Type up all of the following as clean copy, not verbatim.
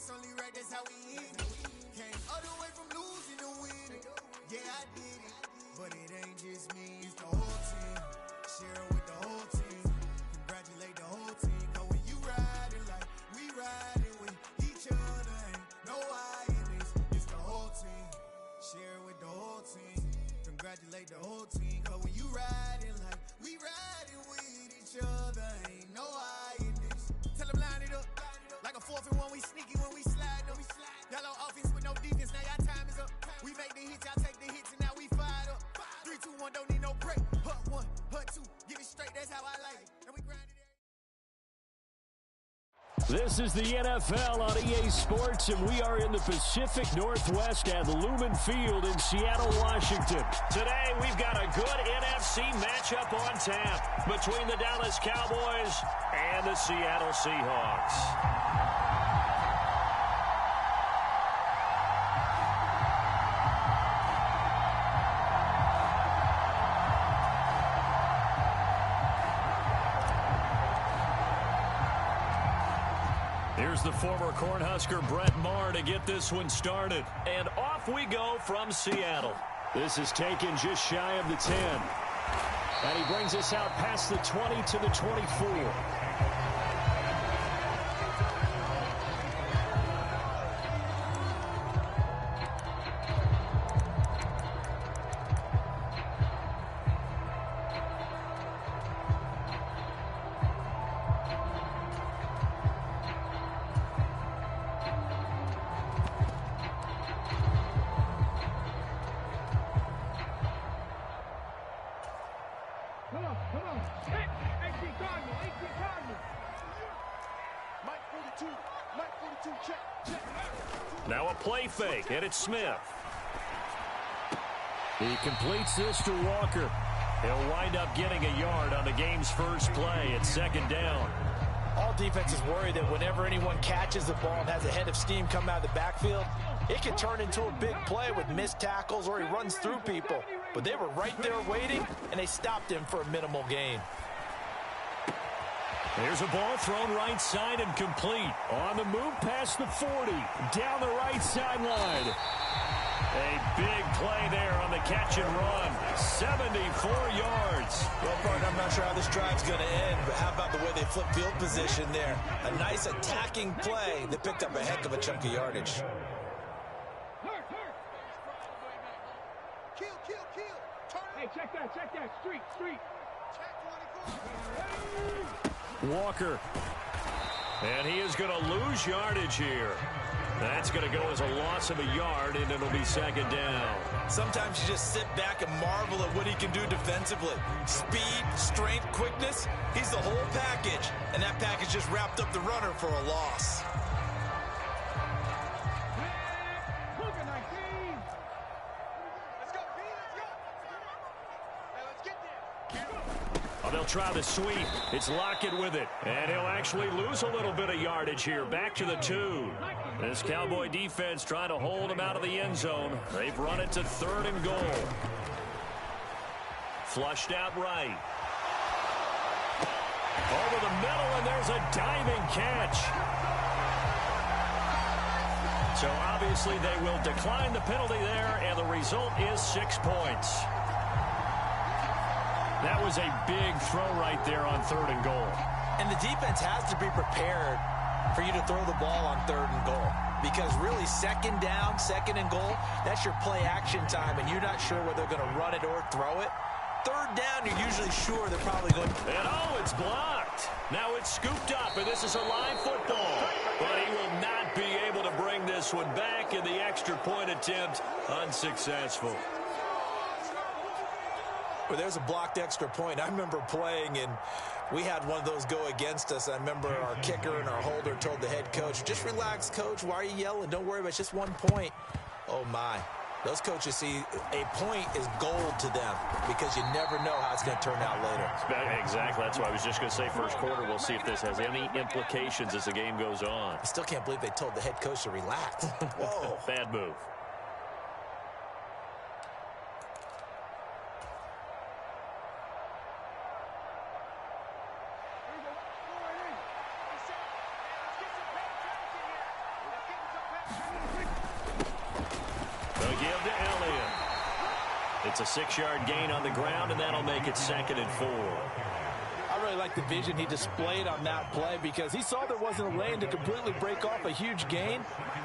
It's only right, that's how we end. Came all the way from losing to winning. Yeah, I did it, but it ain't just me, it's the whole team. Share it with the whole team. Congratulate the whole team. Cause when you riding like we riding with each other, ain't no I in this. It's the whole team. Share it with the whole team. Congratulate the whole team. Cause when you riding like we riding with each other, ain't no I in this. Tell them line it up. Like a 4th and 1, we sneaky when we slide up. Y'all on offense with no defense, now y'all time is up. We make the hits, y'all take the hits, and now we fired up. 3, 2, 1, don't need no break. Hut 1, hut 2, give it straight, that's how I like it. And we grind it. This is the NFL on EA Sports, and we are in the Pacific Northwest at Lumen Field in Seattle, Washington. Today, we've got a good NFC matchup on tap between the Dallas Cowboys and the Seattle Seahawks. Here's the former Cornhusker Brett Maher to get this one started. And off we go from Seattle. This is taken just shy of the 10. And he brings us out past the 20 to the 24. Now a play fake, and it's Smith. He completes this to Walker. He'll wind up getting a yard on the game's first play. It's 2nd down. All defenses worry that whenever anyone catches the ball and has a head of steam come out of the backfield, it can turn into a big play with missed tackles or he runs through people. But they were right there waiting, and they stopped him for a minimal gain. There's a ball thrown right side and complete. On the move past the 40. Down the right sideline. A big play there on the catch and run. 74 yards. Well, partner, I'm not sure how this drive's going to end, but how about the way they flip field position there? A nice attacking play that picked up a heck of a chunk of yardage. Hey, check that. Street. Walker. And he is going to lose yardage here. That's going to go as a loss of a yard, and it'll be 2nd down. Sometimes you just sit back and marvel at what he can do defensively. Speed, strength, quickness. He's the whole package, and that package just wrapped up the runner for a loss. They'll try the sweep. It's Lockett with it. And he'll actually lose a little bit of yardage here. Back to the 2. This Cowboy defense trying to hold him out of the end zone. They've run it to 3rd and goal. Flushed out right. Over the middle, and there's a diving catch. So obviously they will decline the penalty there, and the result is 6 points. That was a big throw right there on 3rd and goal. And the defense has to be prepared for you to throw the ball on 3rd and goal. Because really, 2nd down, 2nd and goal, that's your play action time, and you're not sure whether they're going to run it or throw it. 3rd down, you're usually sure they're probably going to. And it's blocked. Now it's scooped up, and this is a live football. But he will not be able to bring this one back, in the extra point attempt unsuccessful. Well, there's a blocked extra point. I remember playing, and we had one of those go against us. I remember our kicker and our holder told the head coach, just relax, coach. Why are you yelling? Don't worry about it. It's just 1 point. Oh, my. Those coaches see a point is gold to them because you never know how it's going to turn out later. Exactly. That's why I was just going to say first quarter. We'll see if this has any implications as the game goes on. I still can't believe they told the head coach to relax. Whoa. Bad move. It's a 6-yard gain on the ground, and that'll make it 2nd and 4. I really like the vision he displayed on that play because he saw there wasn't a lane to completely break off a huge gain.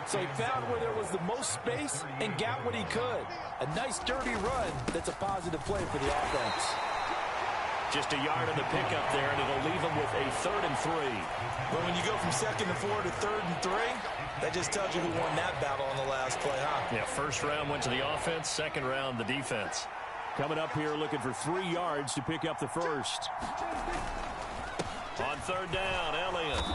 So he found where there was the most space and got what he could. A nice, dirty run that's a positive play for the offense. Just a yard on the pickup there, and it'll leave him with a 3rd and 3. But when you go from 2nd and 4 to 3rd and 3, that just tells you who won that battle on the last play, huh? Yeah, first round went to the offense, second round the defense. Coming up here looking for 3 yards to pick up the first. On 3rd down, Elliott.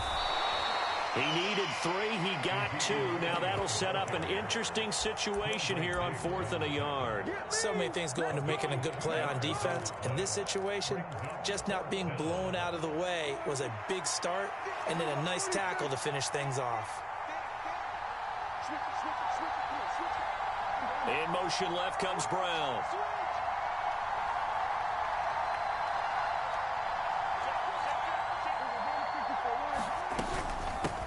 He needed 3. He got 2. Now that'll set up an interesting situation here on 4th and a yard. So many things go into making a good play on defense. In this situation, just not being blown out of the way was a big start, and then a nice tackle to finish things off. In motion left comes Brown.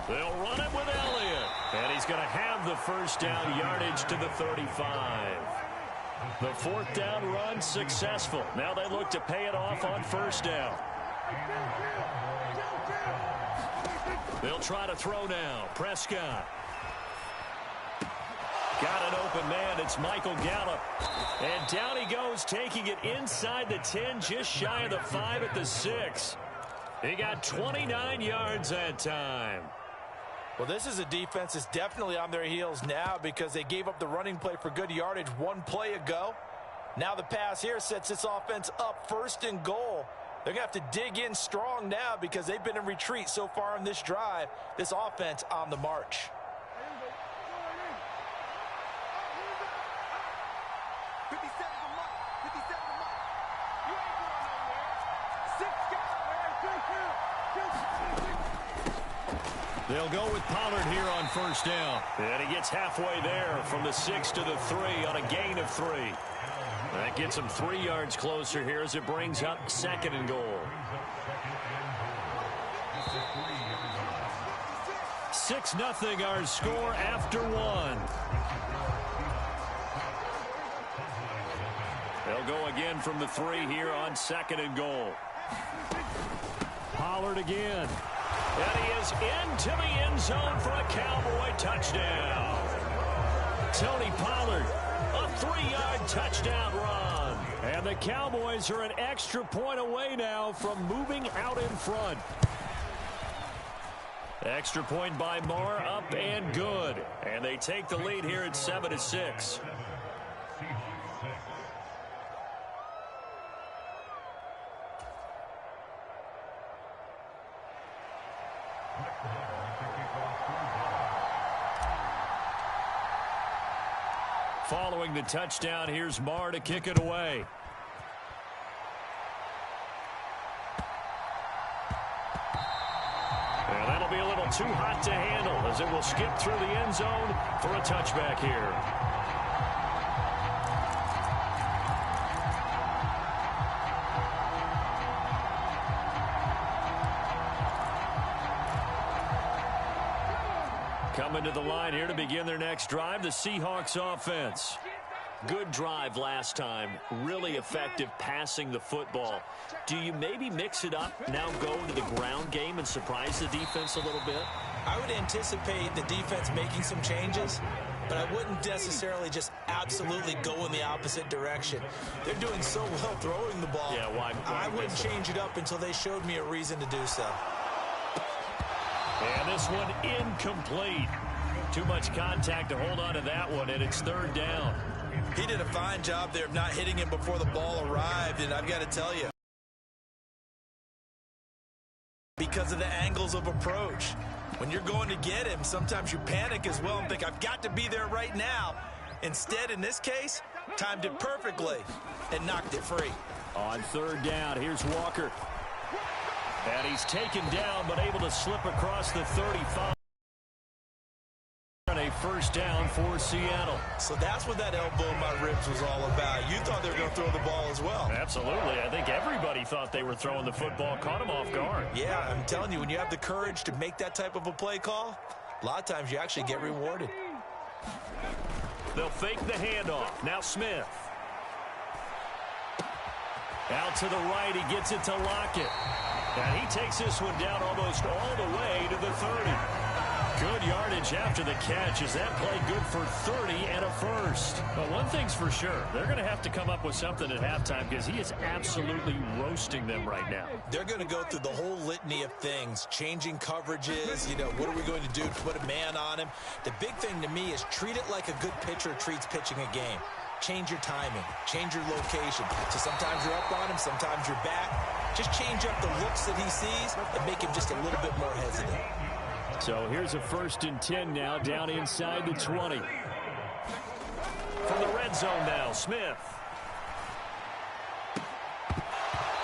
They'll run it with Elliott. And he's going to have the first down yardage to the 35. The 4th down run successful. Now they look to pay it off on 1st down. They'll try to throw now. Prescott. Got an open man. It's Michael Gallup. And down he goes, taking it inside the 10, just shy of the 5 at the 6. He got 29 yards that time. Well, this is a defense that's definitely on their heels now because they gave up the running play for good yardage 1 play ago. Now the pass here sets this offense up 1st and goal. They're going to have to dig in strong now because they've been in retreat so far in this drive. This offense on the march. They'll go with Pollard here on 1st down. And he gets halfway there from the 6 to the 3 on a gain of 3. That gets him 3 yards closer here as it brings up 2nd and goal. 6-0 our score after 1. They'll go again from the 3 here on 2nd and goal. Pollard again. And he is into the end zone for a Cowboy touchdown. Tony Pollard, a 3-yard touchdown run. And the Cowboys are an extra point away now from moving out in front. Extra point by Marr, up and good. And they take the lead here at 7-6. Following the touchdown, here's Marr to kick it away. And that'll be a little too hot to handle as it will skip through the end zone for a touchback here. Coming to the line here to begin their next drive, the Seahawks offense. Good drive last time. Really effective passing the football. Do you maybe mix it up, now go to the ground game and surprise the defense a little bit? I would anticipate the defense making some changes, but I wouldn't necessarily just absolutely go in the opposite direction. They're doing so well throwing the ball. Yeah, why I wouldn't change it up until they showed me a reason to do so. And this one incomplete. Too much contact to hold on to that one, and it's 3rd down. He did a fine job there of not hitting him before the ball arrived, and I've got to tell you, because of the angles of approach, when you're going to get him, sometimes you panic as well and think, I've got to be there right now. Instead, in this case, timed it perfectly and knocked it free. On 3rd down, here's Walker. And he's taken down, but able to slip across the 35. And a 1st down for Seattle. So that's what that elbow in my ribs was all about. You thought they were going to throw the ball as well. Absolutely. I think everybody thought they were throwing the football, caught him off guard. Yeah, I'm telling you, when you have the courage to make that type of a play call, a lot of times you actually get rewarded. They'll fake the handoff. Now Smith. Out to the right, he gets it to Lockett. And he takes this one down almost all the way to the 30. Good yardage after the catch. Is that play good for 30 and a first? But one thing's for sure, they're going to have to come up with something at halftime because he is absolutely roasting them right now. They're going to go through the whole litany of things, changing coverages, what are we going to do to put a man on him? The big thing to me is treat it like a good pitcher treats pitching a game. Change your timing, change your location. So sometimes you're up on him, sometimes you're back. Just change up the looks that he sees and make him just a little bit more hesitant. So here's a 1st and 10 now, down inside the 20. From the red zone now, Smith.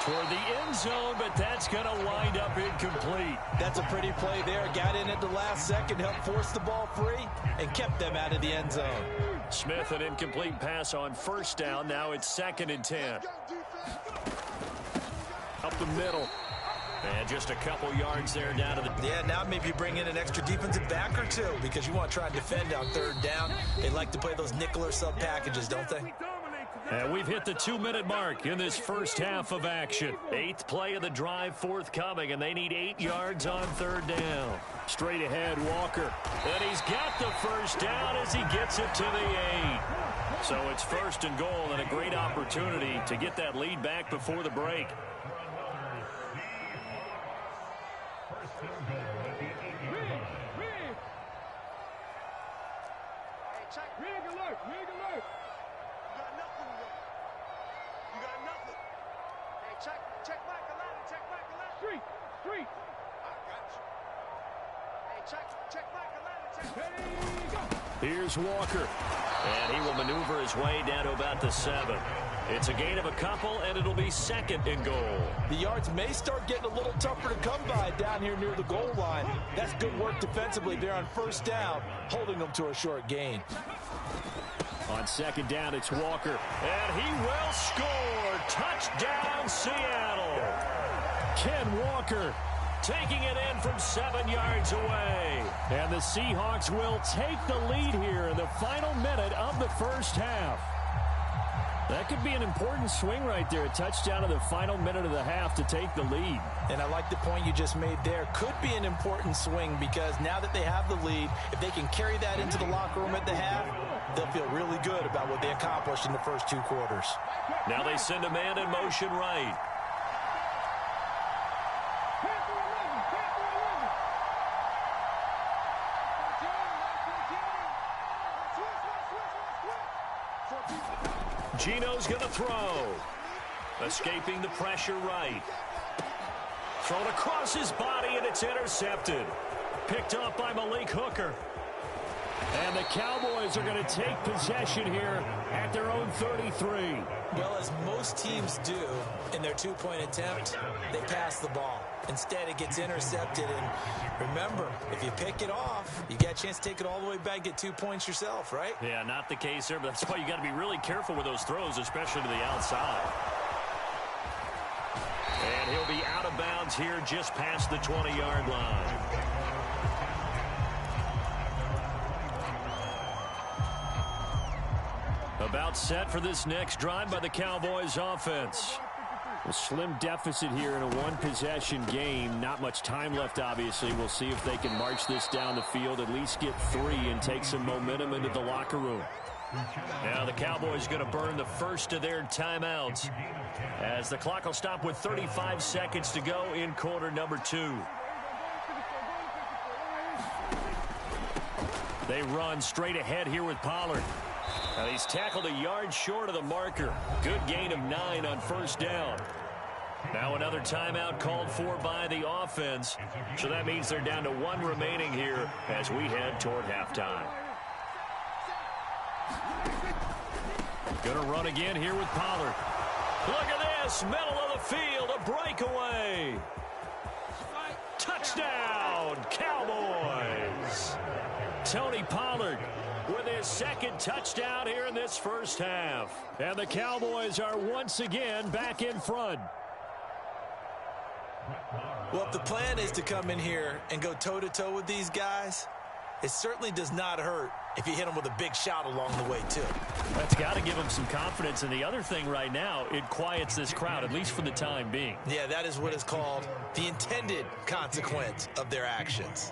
Toward the end zone, but that's going to wind up incomplete. That's a pretty play there. Got in at the last second, helped force the ball free, and kept them out of the end zone. Smith, an incomplete pass on 1st down. Now it's 2nd and 10. Up the middle. And just a couple yards there down to the... Yeah, now maybe you bring in an extra defensive back or two because you want to try and defend on 3rd down. They like to play those nickel or sub packages, don't they? And we've hit the 2-minute mark in this first half of action. 8th play of the drive forthcoming, and they need 8 yards on 3rd down. Straight ahead, Walker. And he's got the 1st down as he gets it to the 8. So it's 1st and goal and a great opportunity to get that lead back before the break. Here's Walker, and he will maneuver his way down to about the 7. It's a gain of a couple, and it'll be 2nd and goal. The yards may start getting a little tougher to come by down here near the goal line. That's good work defensively there on 1st down, holding them to a short gain. On 2nd down, it's Walker, and he will score. Touchdown, Seattle. Ken Walker taking it in from 7 yards away. And the Seahawks will take the lead here in the final minute of the first half. That could be an important swing right there. A touchdown in the final minute of the half to take the lead. And I like the point you just made there. Could be an important swing because now that they have the lead, if they can carry that into the locker room at the half, they'll feel really good about what they accomplished in the first 2 quarters. Now they send a man in motion right. Gino's going to throw. Escaping the pressure right. Thrown across his body, and it's intercepted. Picked up by Malik Hooker. And the Cowboys are going to take possession here at their own 33. Well, as most teams do in their 2-point attempt, they pass the ball. Instead, it gets intercepted. And remember, if you pick it off, you got a chance to take it all the way back, get 2 points yourself, right? Yeah, not the case there, but that's why you got to be really careful with those throws, especially to the outside. And he'll be out of bounds here just past the 20-yard line. About set for this next drive by the Cowboys offense. A slim deficit here in a one-possession game. Not much time left, obviously. We'll see if they can march this down the field, at least get 3 and take some momentum into the locker room. Now the Cowboys going to burn the first of their timeouts as the clock will stop with 35 seconds to go in quarter number 2. They run straight ahead here with Pollard. And he's tackled a yard short of the marker. Good gain of 9 on 1st down. Now another timeout called for by the offense. So that means they're down to 1 remaining here as we head toward halftime. Gonna run again here with Pollard. Look at this, middle of the field, a breakaway. Touchdown, Cowboys. Tony Pollard with his 2nd touchdown here in this first half. And the Cowboys are once again back in front. Well, if the plan is to come in here and go toe-to-toe with these guys, it certainly does not hurt if you hit him with a big shot along the way, too. That's got to give him some confidence. And the other thing right now, it quiets this crowd, at least for the time being. Yeah, that is what is called the intended consequence of their actions.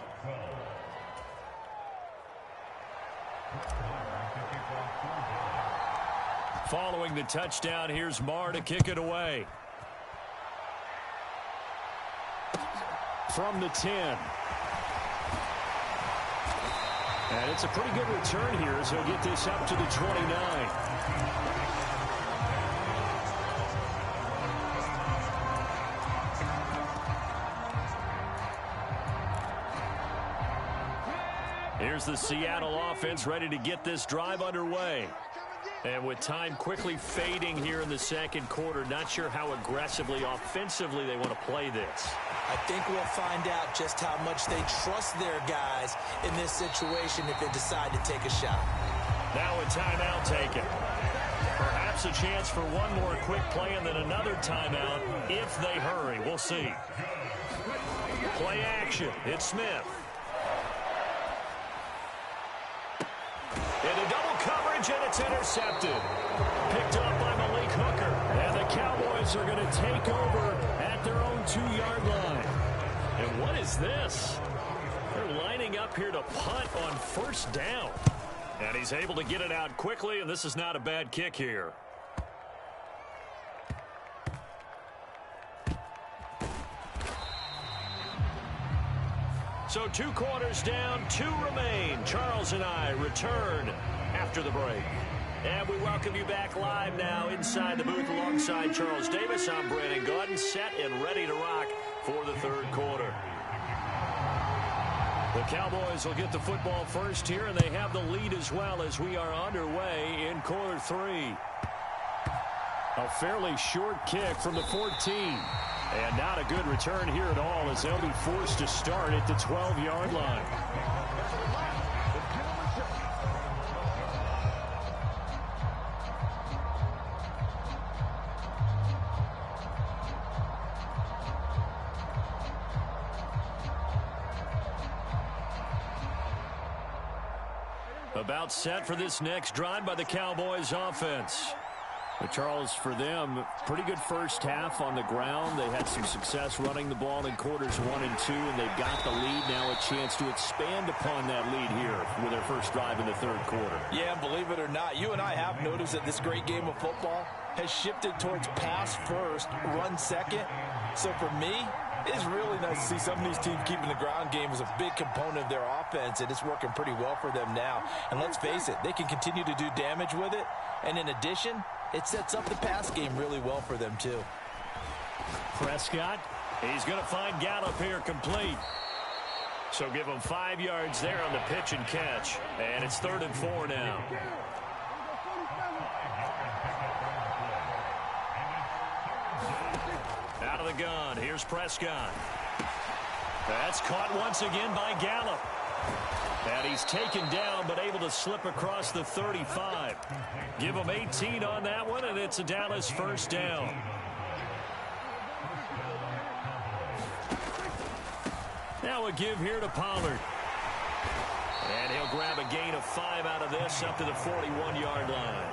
Following the touchdown, here's Marr to kick it away. From the 10. And it's a pretty good return here as he'll get this up to the 29. Here's the Seattle offense ready to get this drive underway. And with time quickly fading here in the second quarter, not sure how aggressively, offensively they want to play this. I think we'll find out just how much they trust their guys in this situation if they decide to take a shot. Now a timeout taken. Perhaps a chance for one more quick play and then another timeout if they hurry. We'll see. Play action. It's Smith. Into double coverage, and it's intercepted. Picked up by Malik Hooker. And the Cowboys are going to take over at their own 2-yard line. And what is this? They're lining up here to punt on first down. And he's able to get it out quickly, and this is not a bad kick here. So 2 quarters down, 2 remain. Charles and I return after the break. And we welcome you back live now inside the booth alongside Charles Davis. I'm Brandon Gordon, set and ready to rock for the third quarter. The Cowboys will get the football first here, and they have the lead as well as we are underway in quarter 3. A fairly short kick from the 14. And not a good return here at all as they'll be forced to start at the 12-yard line. About set for this next drive by the Cowboys offense. But Charles, for them, pretty good first half on the ground. They had some success running the ball in quarters 1 and 2, and they've got the lead now, a chance to expand upon that lead here with their first drive in the third quarter. Yeah, believe it or not, you and I have noticed that this great game of football has shifted towards pass first, run second. So for me, it's really nice to see some of these teams keeping the ground game as a big component of their offense, and it's working pretty well for them now. And let's face it, they can continue to do damage with it. And in addition, it sets up the pass game really well for them, too. Prescott, he's going to find Gallup here complete. So give him 5 yards there on the pitch and catch. And it's 3rd and 4 now. Out of the gun, here's Prescott. That's caught once again by Gallup. And he's taken down, but able to slip across the 35. Give him 18 on that one, and it's a Dallas first down. Now a give here to Pollard. And he'll grab a gain of 5 out of this up to the 41-yard line.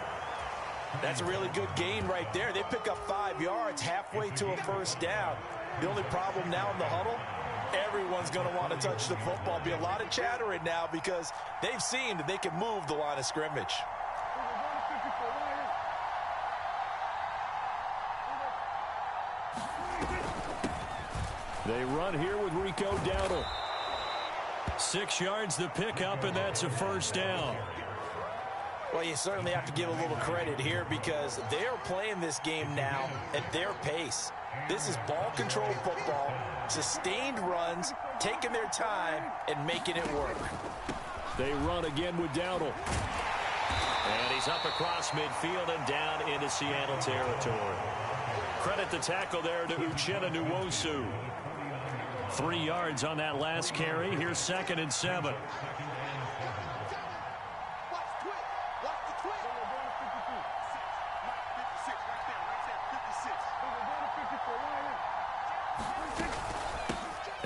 That's a really good gain right there. They pick up 5 yards halfway to a first down. The only problem now in the huddle, everyone's going to want to touch the football. Be a lot of chattering now because they've seen that they can move the line of scrimmage. They run here with Rico Dowdle. 6 yards the pickup, and that's a first down. Well, you certainly have to give a little credit here because they are playing this game now at their pace. This is ball control football, sustained runs, taking their time, and making it work. They run again with Dowdle. And he's up across midfield and down into Seattle territory. Credit the tackle there to Uchenna Nwosu. 3 yards on that last carry. Here's 2nd and 7.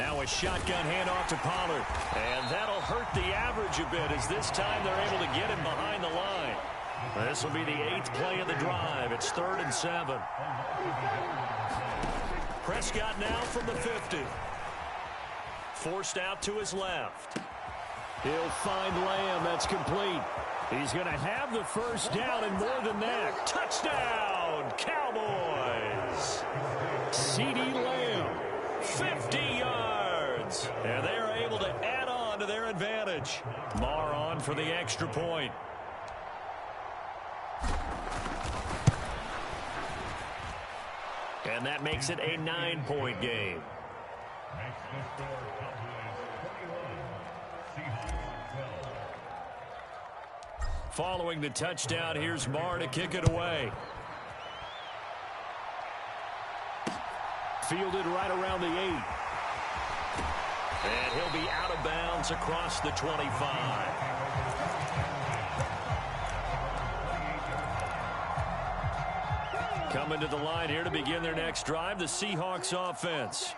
Now a shotgun handoff to Pollard. And that'll hurt the average a bit as this time they're able to get him behind the line. This will be the 8th play of the drive. It's 3rd and 7. Prescott now from the 50. Forced out to his left. He'll find Lamb. That's complete. He's going to have the first down and more than that. Touchdown, Cowboys. CeeDee Lamb, 50 yards. And they're able to add on to their advantage. Marr on for the extra point. And that makes it a 9-point game. Following the touchdown, here's Marr to kick it away. Fielded right around the 8. And he'll be out of bounds across the 25. Coming to the line here to begin their next drive, the Seahawks offense.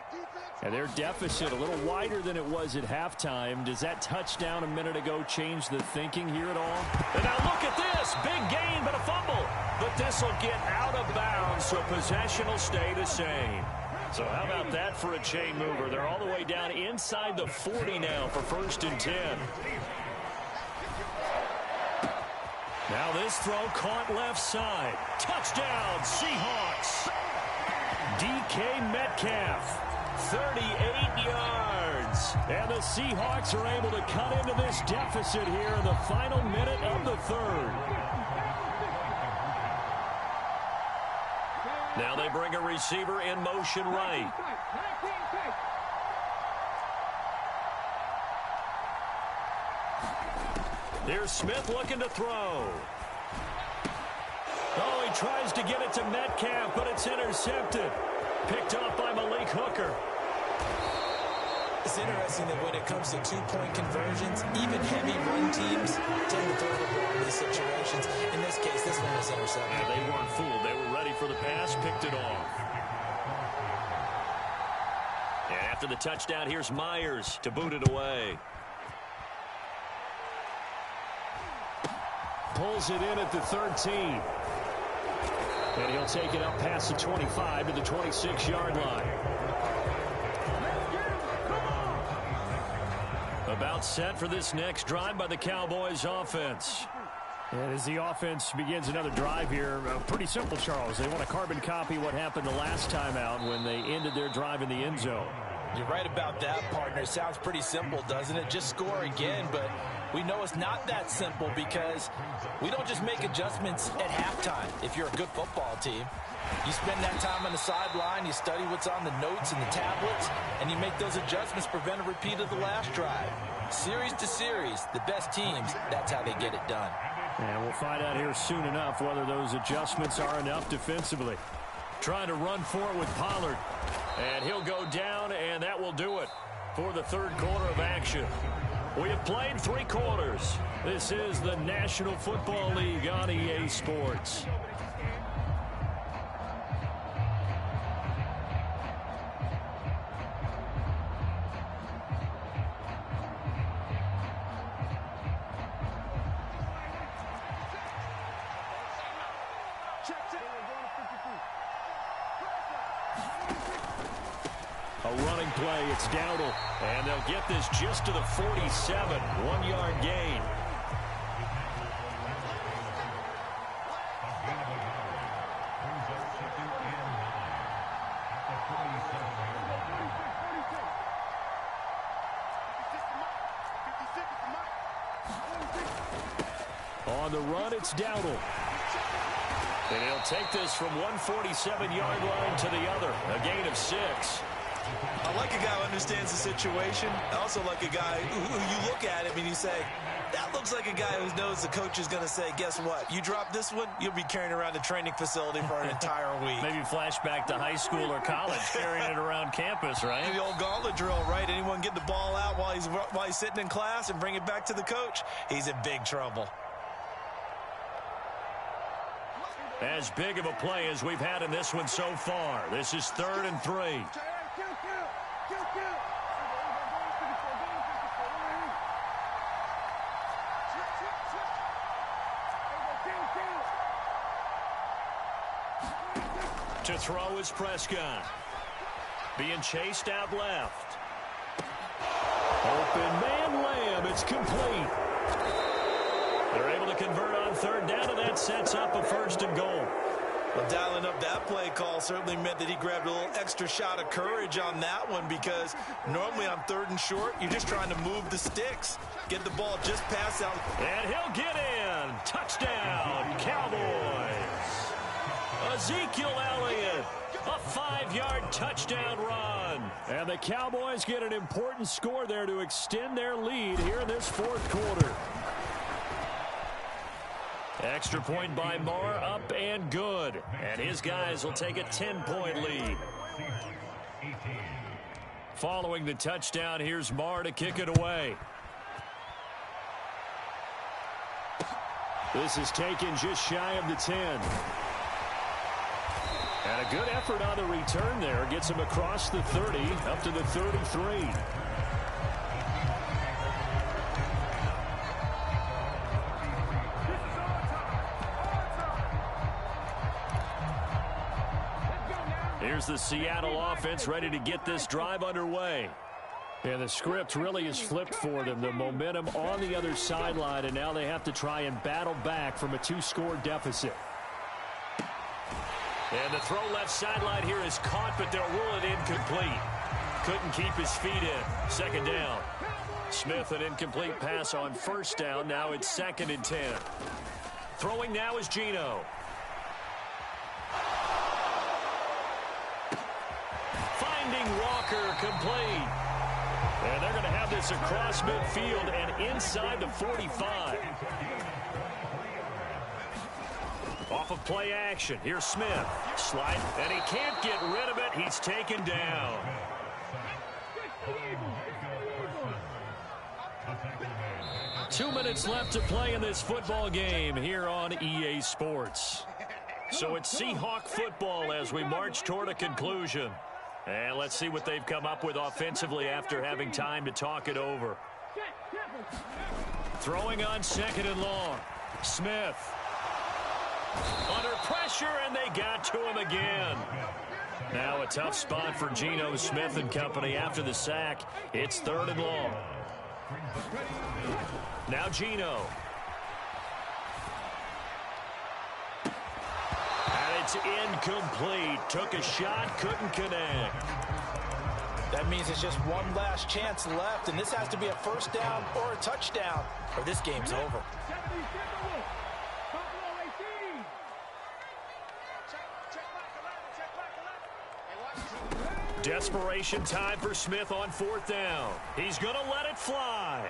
And their deficit a little wider than it was at halftime. Does that touchdown a minute ago change the thinking here at all? And now look at this. Big gain, but a fumble. But this will get out of bounds, so possession will stay the same. So how about that for a chain mover? They're all the way down inside the 40 now for 1st and 10. Now this throw caught left side. Touchdown, Seahawks. DK Metcalf. 38 yards. And the Seahawks are able to cut into this deficit here in the final minute of the 3rd. Now they bring a receiver in motion right. Here's Smith looking to throw. Oh, he tries to get it to Metcalf, but it's intercepted. Picked off by Malik Hooker. It's interesting that when it comes to two-point conversions, even heavy run teams tend to throw the ball in these situations. In this case, this one was intercepted. Yeah, they weren't fooled. They were ready for the pass, picked it off. And after the touchdown, here's Myers to boot it away. Pulls it in at the 13. And he'll take it up past the 25 to the 26-yard line. About set for this next drive by the Cowboys offense. And as the offense begins another drive here, pretty simple, Charles. They want to carbon copy what happened the last time out when they ended their drive in the end zone. You're right about that, partner. It sounds pretty simple, doesn't it? Just score again, but we know it's not that simple because we don't just make adjustments at halftime if you're a good football team. You spend that time on the sideline, you study what's on the notes and the tablets, and you make those adjustments, prevent a repeat of the last drive. Series to series, the best teams, that's how they get it done. And we'll find out here soon enough whether those adjustments are enough defensively. Trying to run for it with Pollard. And he'll go down, and that will do it for the 3rd quarter of action. We have played 3 quarters. This is the National Football League on EA Sports. A running play, it's Dowdle, and they'll get this just to the 47, 1-yard gain. On the run, it's Dowdle. And he'll take this from 147-yard line to the other, a gain of 6. I like a guy who understands the situation. I also like a guy who you look at him and you say, that looks like a guy who knows the coach is going to say, guess what? You drop this one, you'll be carrying around the training facility for an entire week. Maybe flashback to high school or college, carrying it around campus, right? The old gauntlet drill, right? Anyone get the ball out while he's sitting in class and bring it back to the coach, he's in big trouble. As big of a play as we've had in this one so far. This is 3rd and 3. To throw is Prescott. Being chased out left. Open man Lamb. It's complete. They're able to convert on third down, and that sets up a 1st and goal. Well, dialing up that play call certainly meant that he grabbed a little extra shot of courage on that one, because normally on 3rd and short, you're just trying to move the sticks, get the ball just past out. And he'll get in. Touchdown, Cowboys. Ezekiel Elliott, a 5-yard touchdown run. And the Cowboys get an important score there to extend their lead here in this 4th quarter. Extra point by Marr, up and good. And his guys will take a 10-point lead. Following the touchdown, here's Marr to kick it away. This is taken just shy of the 10. And a good effort on the return there. Gets him across the 30, up to the 33. Here's the Seattle offense ready to get this drive underway. And the script really is flipped for them. The momentum on the other sideline, and now they have to try and battle back from a 2-score deficit. And the throw left sideline here is caught, but they'll rule it incomplete. Couldn't keep his feet in. 2nd down. Smith, an incomplete pass on 1st down. Now it's 2nd and 10. Throwing now is Geno. Walker complete. And they're going to have this across midfield and inside the 45. Off of play action. Here's Smith. Slide, and he can't get rid of it. He's taken down. Two minutes left to play in this football game here on EA Sports. So it's Seahawk football as we march toward a conclusion. And let's see what they've come up with offensively after having time to talk it over. Throwing on 2nd and long. Smith. Under pressure, and they got to him again. Now a tough spot for Geno Smith and company after the sack. It's 3rd and long. Now Geno. It's incomplete. Took a shot, couldn't connect. That means it's just one last chance left, and this has to be a 1st down or a touchdown, or this game's over. Desperation time for Smith on 4th down. He's going to let it fly.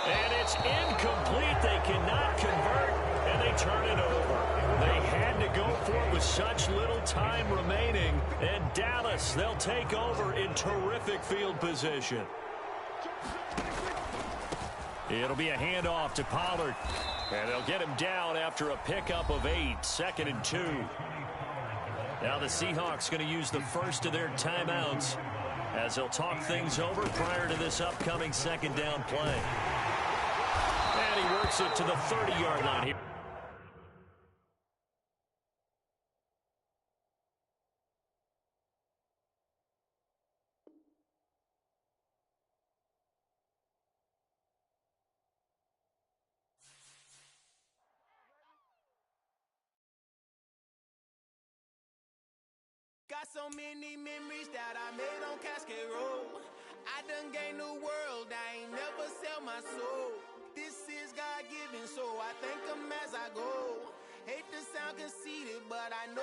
And it's incomplete. They cannot convert, and they turn it over. They had to go for it with such little time remaining. And Dallas, they'll take over in terrific field position. It'll be a handoff to Pollard. And they'll get him down after a pickup of 8, 2nd and 2. Now the Seahawks going to use the first of their timeouts as they'll talk things over prior to this upcoming 2nd down play. And he works it to the 30-yard line here. Got so many memories that I made on Cascade Road. I done gained the world, I ain't never sell my soul. This is God-given, so I thank him as I go. Hate to sound conceited, but I know.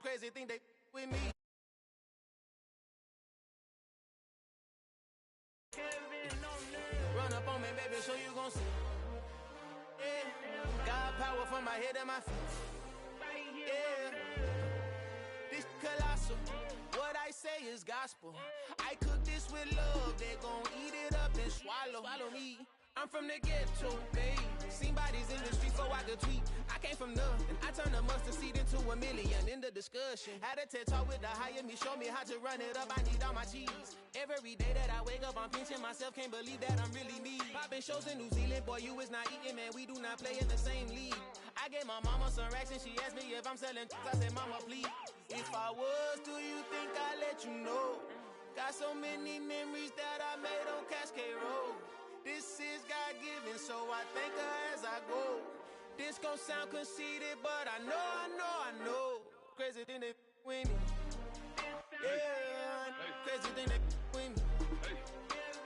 Crazy think they with me. Run up on me, baby, so you gon' see. Yeah. God power from my head and my feet. Yeah. This colossal, what I say is gospel. I cook this with love, they gon' eat it up and swallow me. I'm from the ghetto, babe. Seen bodies in the street before I could tweet. I came from nothing, I turned a mustard seed into a million in the discussion. Had a TED talk with the higher me, show me how to run it up, I need all my cheese. Every day that I wake up, I'm pinching myself, can't believe that I'm really me. Popping shows in New Zealand, boy, you is not eating, man, we do not play in the same league. I I gave my mama some racks and she asked me if I'm selling. I said, mama, please. If I was, do you think I'd let you know? Got so many memories that I made on Cascade Road. This is God-given, so I thank her as I go. This gon' sound conceited, but I know. Crazy thing that with me. Yeah, crazy thing that with me.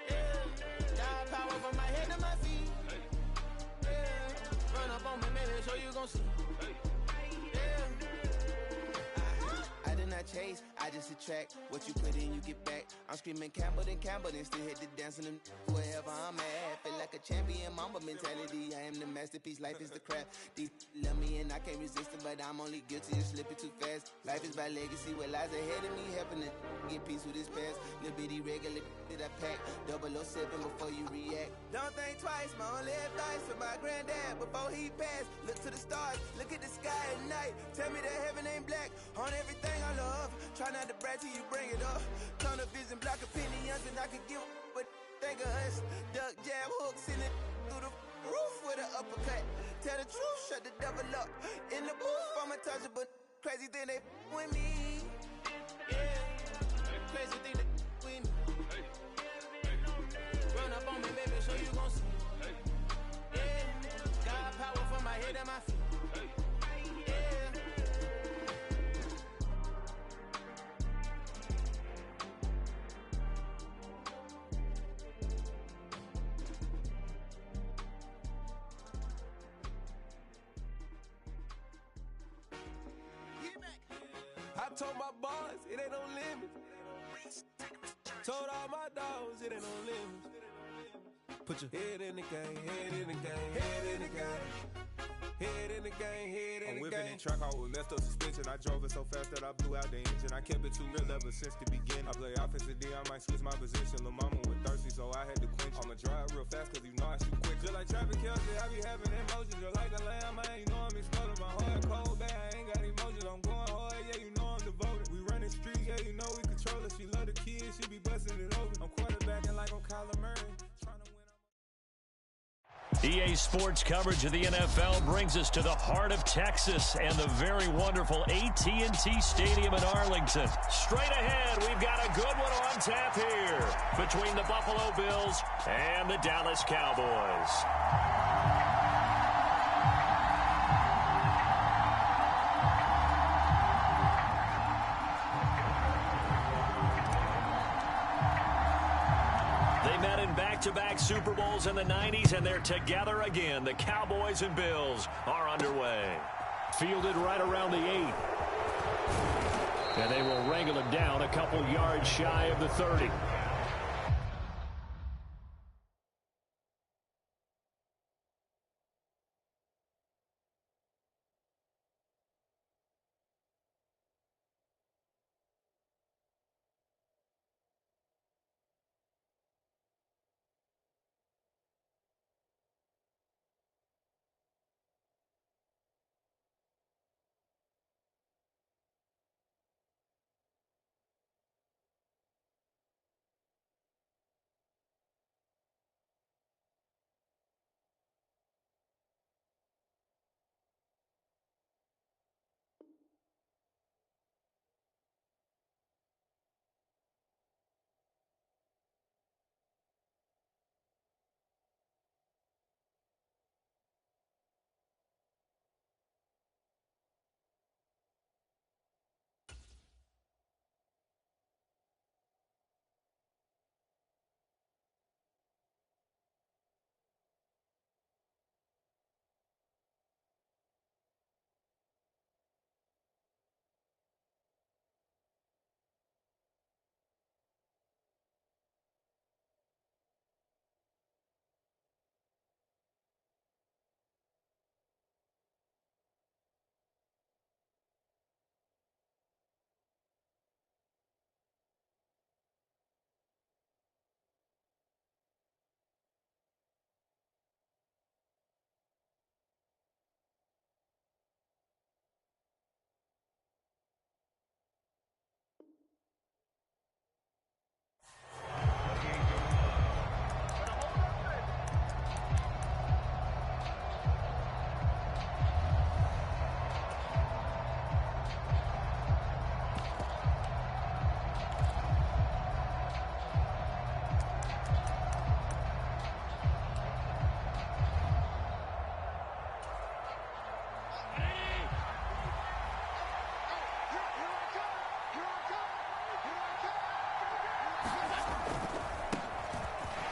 Yeah, got power from my head to my feet. Yeah, run up on me, maybe so you gon' see. Yeah. I did not chase, I just attract. What you put in, you get back. I'm screaming Campbell, then still hit the dance and wherever I'm at. Feel like a champion, mamba mentality. I am the masterpiece, life is the craft. These love me and I can't resist it, but I'm only guilty of slipping too fast. Life is by legacy, what lies ahead of me, helping to get peace with this past. Little bitty regular that I pack, 007 before you react. Don't think twice, my only advice for my granddad before he passed. Look to the stars, look at the sky at night. Tell me that heaven ain't black on everything I love. Try not to brag till you bring it up. Tunnel vision, block opinions, and I can give but think of us. Duck jab hooks in it through the roof with an uppercut. Tell the truth, shut the devil up. In the booth, I'm untouchable. Crazy thing they with me. Yeah, crazy thing they with me. Run up on me, baby, so you gon' see. Yeah, got power from my head and my feet. I told my boys, it ain't no limit. Told all my dogs, it ain't no limit. Put your head in the game, head in the game, head in the game. Head in the game, head in the game. I'm whipping in track out with messed up suspension. I drove it so fast that I blew out the engine. I kept it too real ever since the beginning. I play offensive D, I might switch my position. Lil' mama was thirsty, so I had to quench. I'ma drive real fast, cause you know I shoot quick. Just like traffic Kelsey, I be having emotions. Just like a lamb, I ain't know I'm exploding. My heart cold, bad, I ain't got emotions. I'm going hard, yeah, you know I'm devoted. We running streets, yeah, you know we control it. She love the kids, she be busting it over. I'm quarterbacking like I'm Kyler Murray. Trying to win. EA Sports coverage of the NFL brings us to the heart of Texas and the very wonderful AT&T Stadium in Arlington. Straight ahead, we've got a good one on tap here between the Buffalo Bills and the Dallas Cowboys. Back-to-back Super Bowls in the 90s, and they're together again. The Cowboys and Bills are underway. Fielded right around the 8. And they will wrangle it down a couple yards shy of the 30.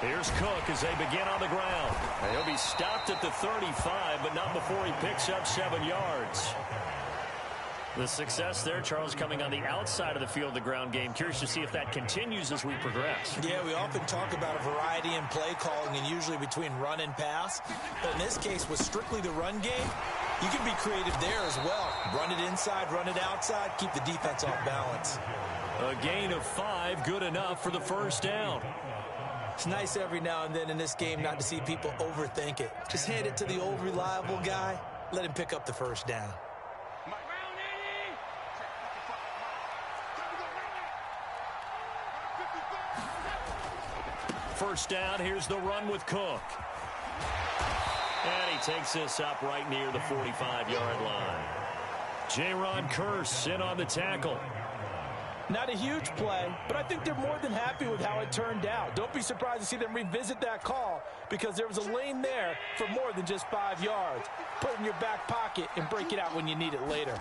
Here's Cook as they begin on the ground. And he'll be stopped at the 35, but not before he picks up 7 yards. The success there, Charles, coming on the outside of the field, the ground game. Curious to see if that continues as we progress. Yeah, we often talk about a variety in play calling and usually between run and pass. But in this case, with strictly the run game, you can be creative there as well. Run it inside, run it outside, keep the defense off balance. A gain of 5, good enough for the first down. It's nice every now and then in this game not to see people overthink it. Just hand it to the old reliable guy. Let him pick up the first down. First down, here's the run with Cook. And he takes this up right near the 45-yard line. Jaron Kearse in on the tackle. Not a huge play, but I think they're more than happy with how it turned out. Don't be surprised to see them revisit that call because there was a lane there for more than just 5 yards. Put it in your back pocket and break it out when you need it later.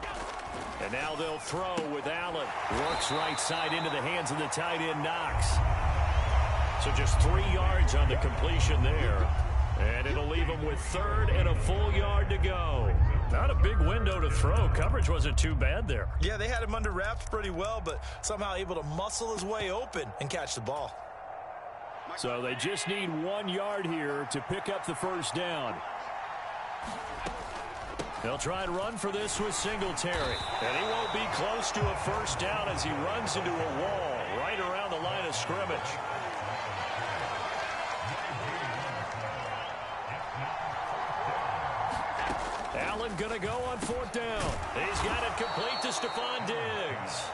And now they'll throw with Allen. Works right side into the hands of the tight end, Knox. So just 3 yards on the completion there. And it'll leave him with 3rd and a full yard to go. Not a big window to throw. Coverage wasn't too bad there. Yeah, they had him under wraps pretty well, but somehow able to muscle his way open and catch the ball. So they just need 1 yard here to pick up the first down. They'll try and run for this with Singletary. And he won't be close to a first down as he runs into a wall right around the line of scrimmage. Allen going to go on 4th down. He's got it complete to Stephon Diggs.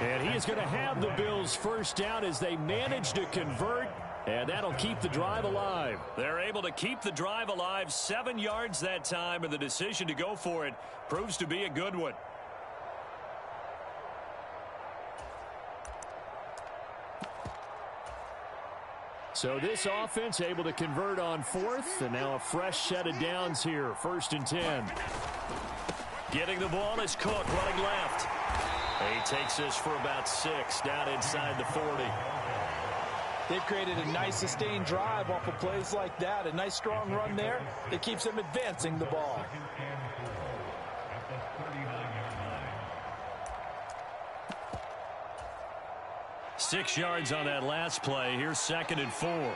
And he is going to have the Bills' first down as they manage to convert, and that'll keep the drive alive. They're able to keep the drive alive, 7 yards that time, and the decision to go for it proves to be a good one. So this offense able to convert on 4th, and now a fresh set of downs here, 1st and 10. Getting the ball is Cook running left. He takes this for about 6 down inside the 40. They've created a nice sustained drive off of plays like that. A nice strong run there that keeps them advancing the ball. Six yards on that last play. Here's 2nd and 4.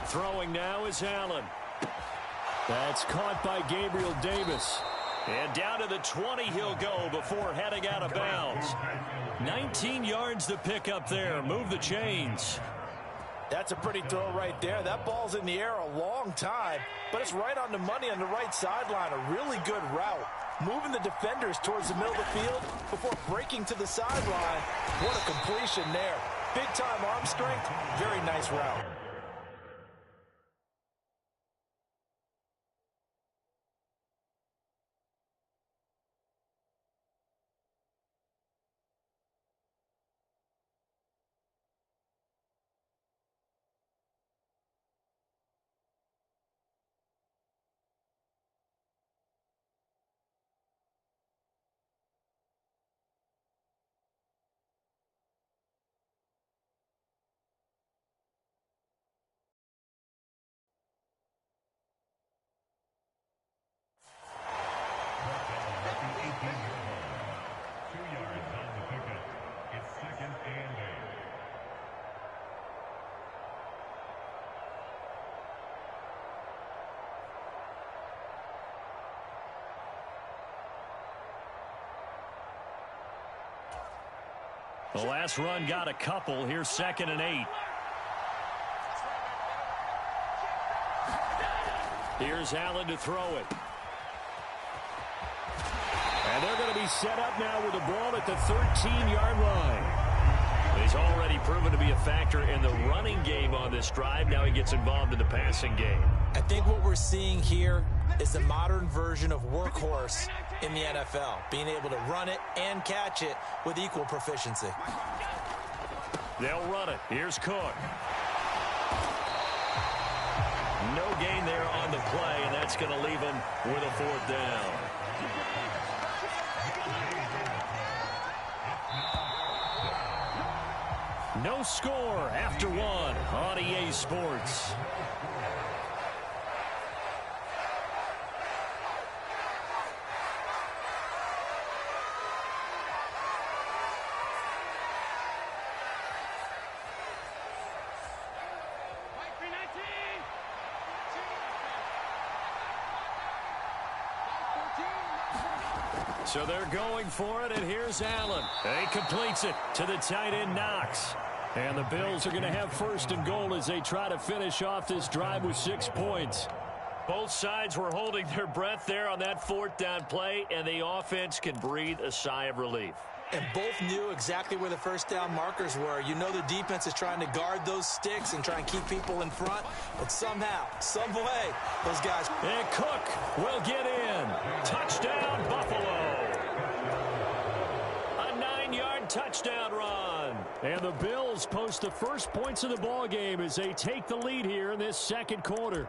Throwing now is Allen. That's caught by Gabriel Davis. And down to the 20 he'll go before heading out of bounds. 19 yards to pick up there. Move the chains. That's a pretty throw right there. That ball's in the air a long time, but it's right on the money on the right sideline. A really good route. Moving the defenders towards the middle of the field before breaking to the sideline. What a completion there. Big-time arm strength. Very nice route. The last run got a couple. Here's 2nd and 8. Here's Allen to throw it. And they're going to be set up now with the ball at the 13-yard line. He's already proven to be a factor in the running game on this drive. Now he gets involved in the passing game. I think what we're seeing here is the modern version of workhorse in the NFL, being able to run it and catch it with equal proficiency. They'll run it. Here's Cook. No gain there on the play, and that's going to leave him with a 4th down. No score after one on EA Sports. So they're going for it, and here's Allen. He completes it to the tight end, Knox. And the Bills are going to have first and goal as they try to finish off this drive with 6 points. Both sides were holding their breath there on that fourth down play, and the offense can breathe a sigh of relief. And both knew exactly where the first down markers were. You know the defense is trying to guard those sticks and try and keep people in front. But somehow, some way, those guys... And Cook will get in. Touchdown, Buffalo. A 9-yard touchdown run. And the Bills post the first points of the ball game as they take the lead here in this second quarter.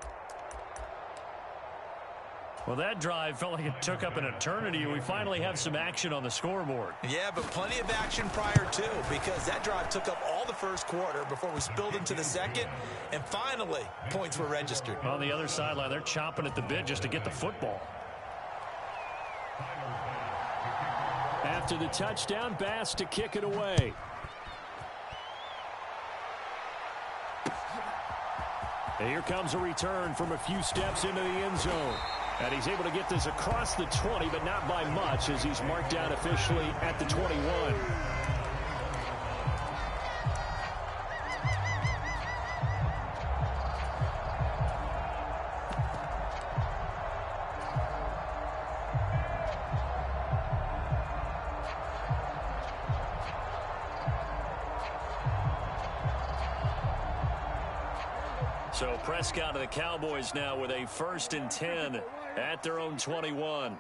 Well, that drive felt like it took up an eternity. We finally have some action on the scoreboard. Yeah, but plenty of action prior to, because that drive took up all the first quarter before we spilled into the second, and finally, points were registered. On the other sideline, they're chomping at the bit just to get the football. After the touchdown, Bass to kick it away. And here comes a return from a few steps into the end zone. And he's able to get this across the 20, but not by much, as he's marked down officially at the 21. So Prescott of the Cowboys now with a 1st and 10 at their own 21.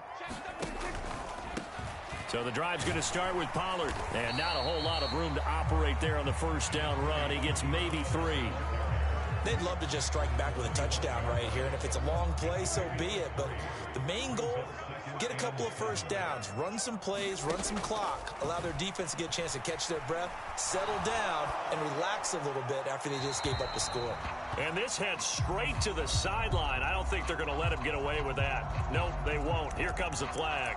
So the drive's going to start with Pollard. And not a whole lot of room to operate there on the first down run. He gets maybe 3. They'd love to just strike back with a touchdown right here. And if it's a long play, so be it. But the main goal, get a couple of first downs. Run some plays, run some clock. Allow their defense to get a chance to catch their breath, settle down, and relax a little bit after they just gave up the score. And this heads straight to the sideline. I don't think they're going to let him get away with that. Nope, they won't. Here comes the flag.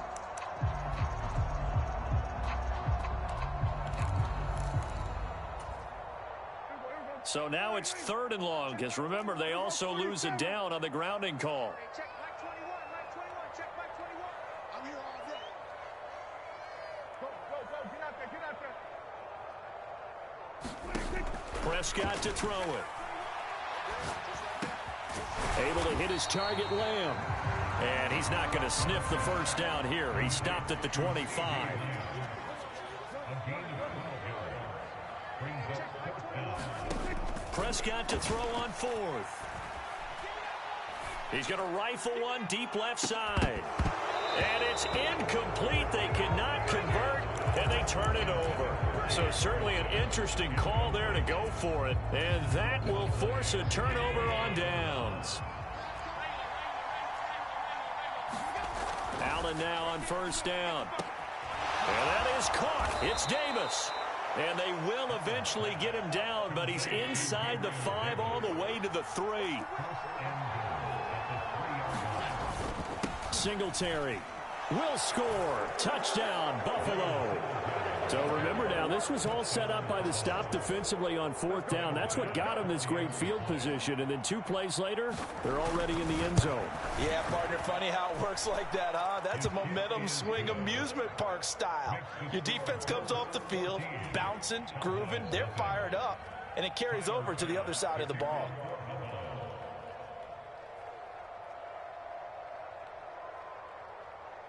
So now it's 3rd and long, because remember, they also lose a down on the grounding call. Check back 21, back 21, check back 21. I'm here all day. Go, get out there. Prescott to throw it. Able to hit his target, Lamb. And he's not going to sniff the first down here. He stopped at the 25. Prescott to throw on 4th. He's going to rifle one deep left side. And it's incomplete. They cannot convert, and they turn it over. So certainly an interesting call there to go for it. And that will force a turnover on downs. Allen now on first down. And that is caught. It's Davis. And they will eventually get him down, but he's inside the 5 all the way to the 3. Singletary will score. Touchdown, Buffalo. So remember now, this was all set up by the stop defensively on 4th down. That's what got him this great field position. And then 2 plays later, they're already in the end zone. Yeah, partner, funny how it works like that, huh? That's a momentum swing amusement park style. Your defense comes off the field, bouncing, grooving, they're fired up, and it carries over to the other side of the ball.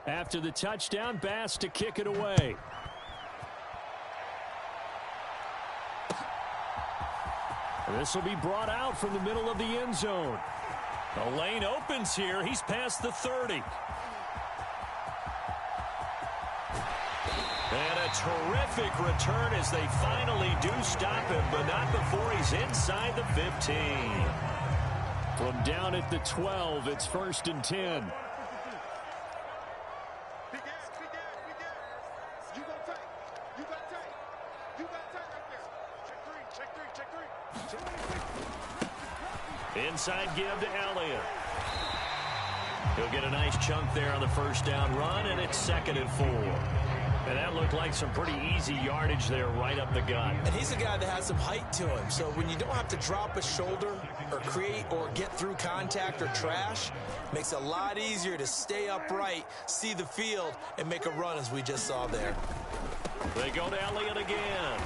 After the touchdown, Bass to kick it away. This will be brought out from the middle of the end zone. The lane opens here. He's past the 30. And a terrific return as they finally do stop him, but not before he's inside the 15. From down at the 12, it's 1st and 10. You got tight right there. Check 3. onside give to Elliott. He'll get a nice chunk there on the first down run, and it's 2nd and 4. And that looked like some pretty easy yardage there right up the gut. And he's a guy that has some height to him. So when you don't have to drop a shoulder or create or get through contact or trash, makes it a lot easier to stay upright, see the field, and make a run as we just saw there. They go to Elliott again.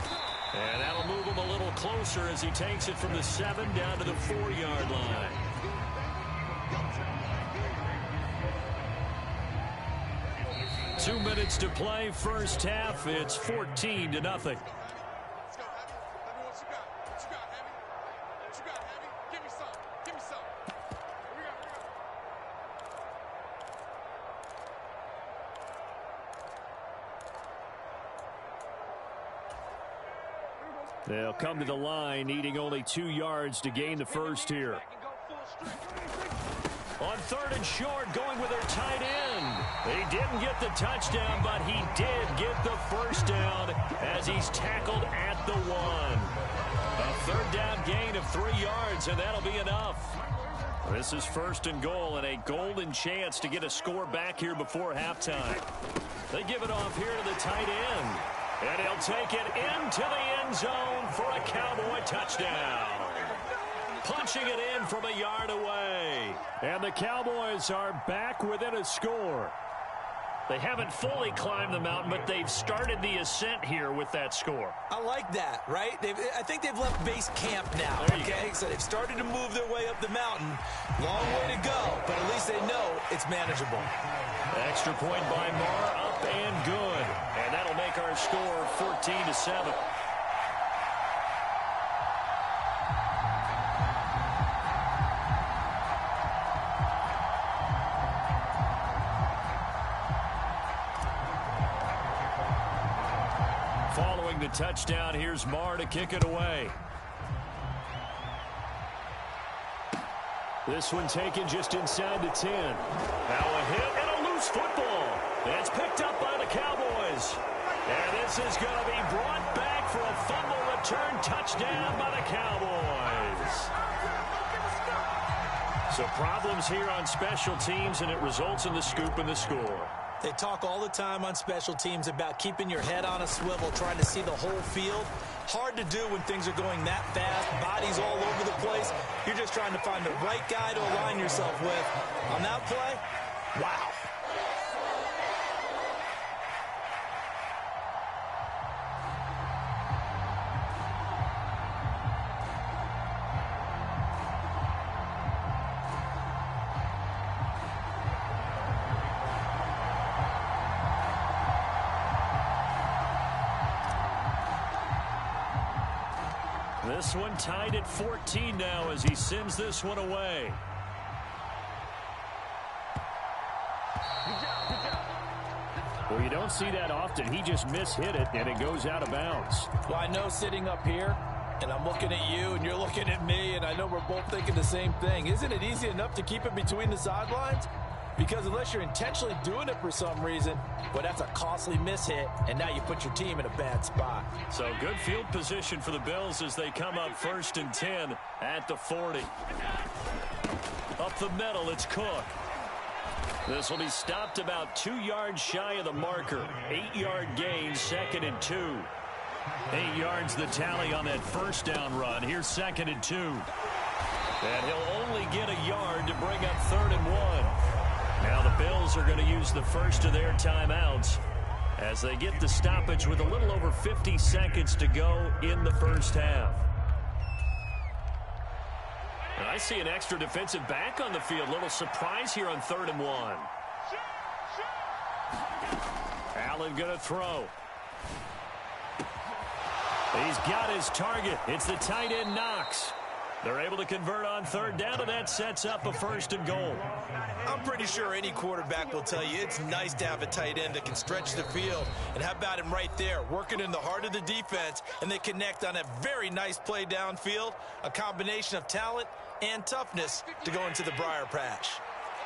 And that'll move him a little closer as he takes it from the 7 down to the 4-yard line. Two minutes to play, first half. It's 14-0. Let's go, Heavy. Heavy, what you got? What you got, Heavy? What you got, Heavy? Give me some. Give me some. Here we go. They'll come to the line, needing only 2 yards to gain the first here. On 3rd and short, going with their tight end. He didn't get the touchdown, but he did get the first down as he's tackled at the 1. A 3rd down gain of 3 yards, and that'll be enough. This is 1st and goal, and a golden chance to get a score back here before halftime. They give it off here to the tight end, and he'll take it into the end zone for a Cowboy touchdown. Punching it in from a yard away. And the Cowboys are back within a score. They haven't fully climbed the mountain, but they've started the ascent here with that score. I like that, right? I think they've left base camp now, okay? So they've started to move their way up the mountain. Long way to go, but at least they know it's manageable. Extra point by Marr, up and good. And that'll make our score 14-7. Following the touchdown, here's Marr to kick it away. This one taken just inside the 10. Now a hit and a loose football. That's picked up by the Cowboys. And this is going to be brought back for a fumble return touchdown by the Cowboys. So problems here on special teams, and it results in the scoop and the score. They talk all the time on special teams about keeping your head on a swivel, trying to see the whole field. Hard to do when things are going that fast, bodies all over the place. You're just trying to find the right guy to align yourself with. On that play, wow. This one tied at 14 now as he sends this one away. Well, you don't see that often. He just mishit it, and it goes out of bounds. Well, I know sitting up here, and I'm looking at you, and you're looking at me, and I know we're both thinking the same thing. Isn't it easy enough to keep it between the sidelines? Because unless you're intentionally doing it for some reason, well, that's a costly mishit, and now you put your team in a bad spot. So good field position for the Bills as they come up 1st and 10 at the 40. Up the middle, it's Cook. This will be stopped about 2 yards shy of the marker. 8-yard gain, 2nd and 2. 8 yards the tally on that first down run. Here's 2nd and 2. And he'll only get a yard to bring up 3rd and 1. Now the Bills are going to use the first of their timeouts as they get the stoppage with a little over 50 seconds to go in the first half. And I see an extra defensive back on the field. Little surprise here on 3rd and 1. Allen going to throw. He's got his target. It's the tight end Knox. They're able to convert on 3rd down, and that sets up a 1st and goal. I'm pretty sure any quarterback will tell you it's nice to have a tight end that can stretch the field. And how about him right there, working in the heart of the defense, and they connect on a very nice play downfield, a combination of talent and toughness to go into the briar patch.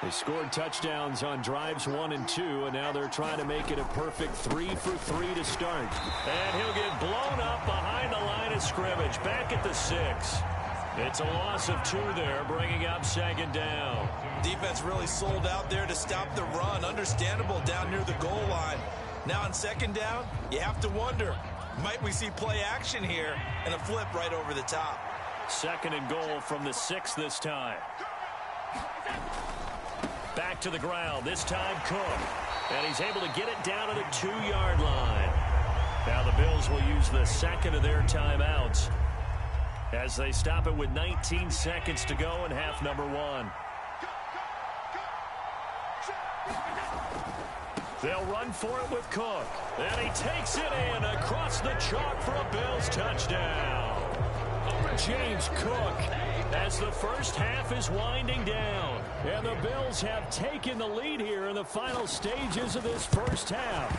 They scored touchdowns on drives 1 and 2, and now they're trying to make it a perfect 3 for 3 to start. And he'll get blown up behind the line of scrimmage, back at the 6. It's a loss of 2 there, bringing up second down. Defense really sold out there to stop the run. Understandable down near the goal line. Now on second down, you have to wonder, might we see play action here and a flip right over the top? Second and goal from the 6 this time. Back to the ground, this time Cook. And he's able to get it down to the 2-yard line. Now the Bills will use the second of their timeouts as they stop it with 19 seconds to go in half number 1. They'll run for it with Cook. And he takes it in across the chalk for a Bills touchdown. James Cook as the first half is winding down. And the Bills have taken the lead here in the final stages of this first half.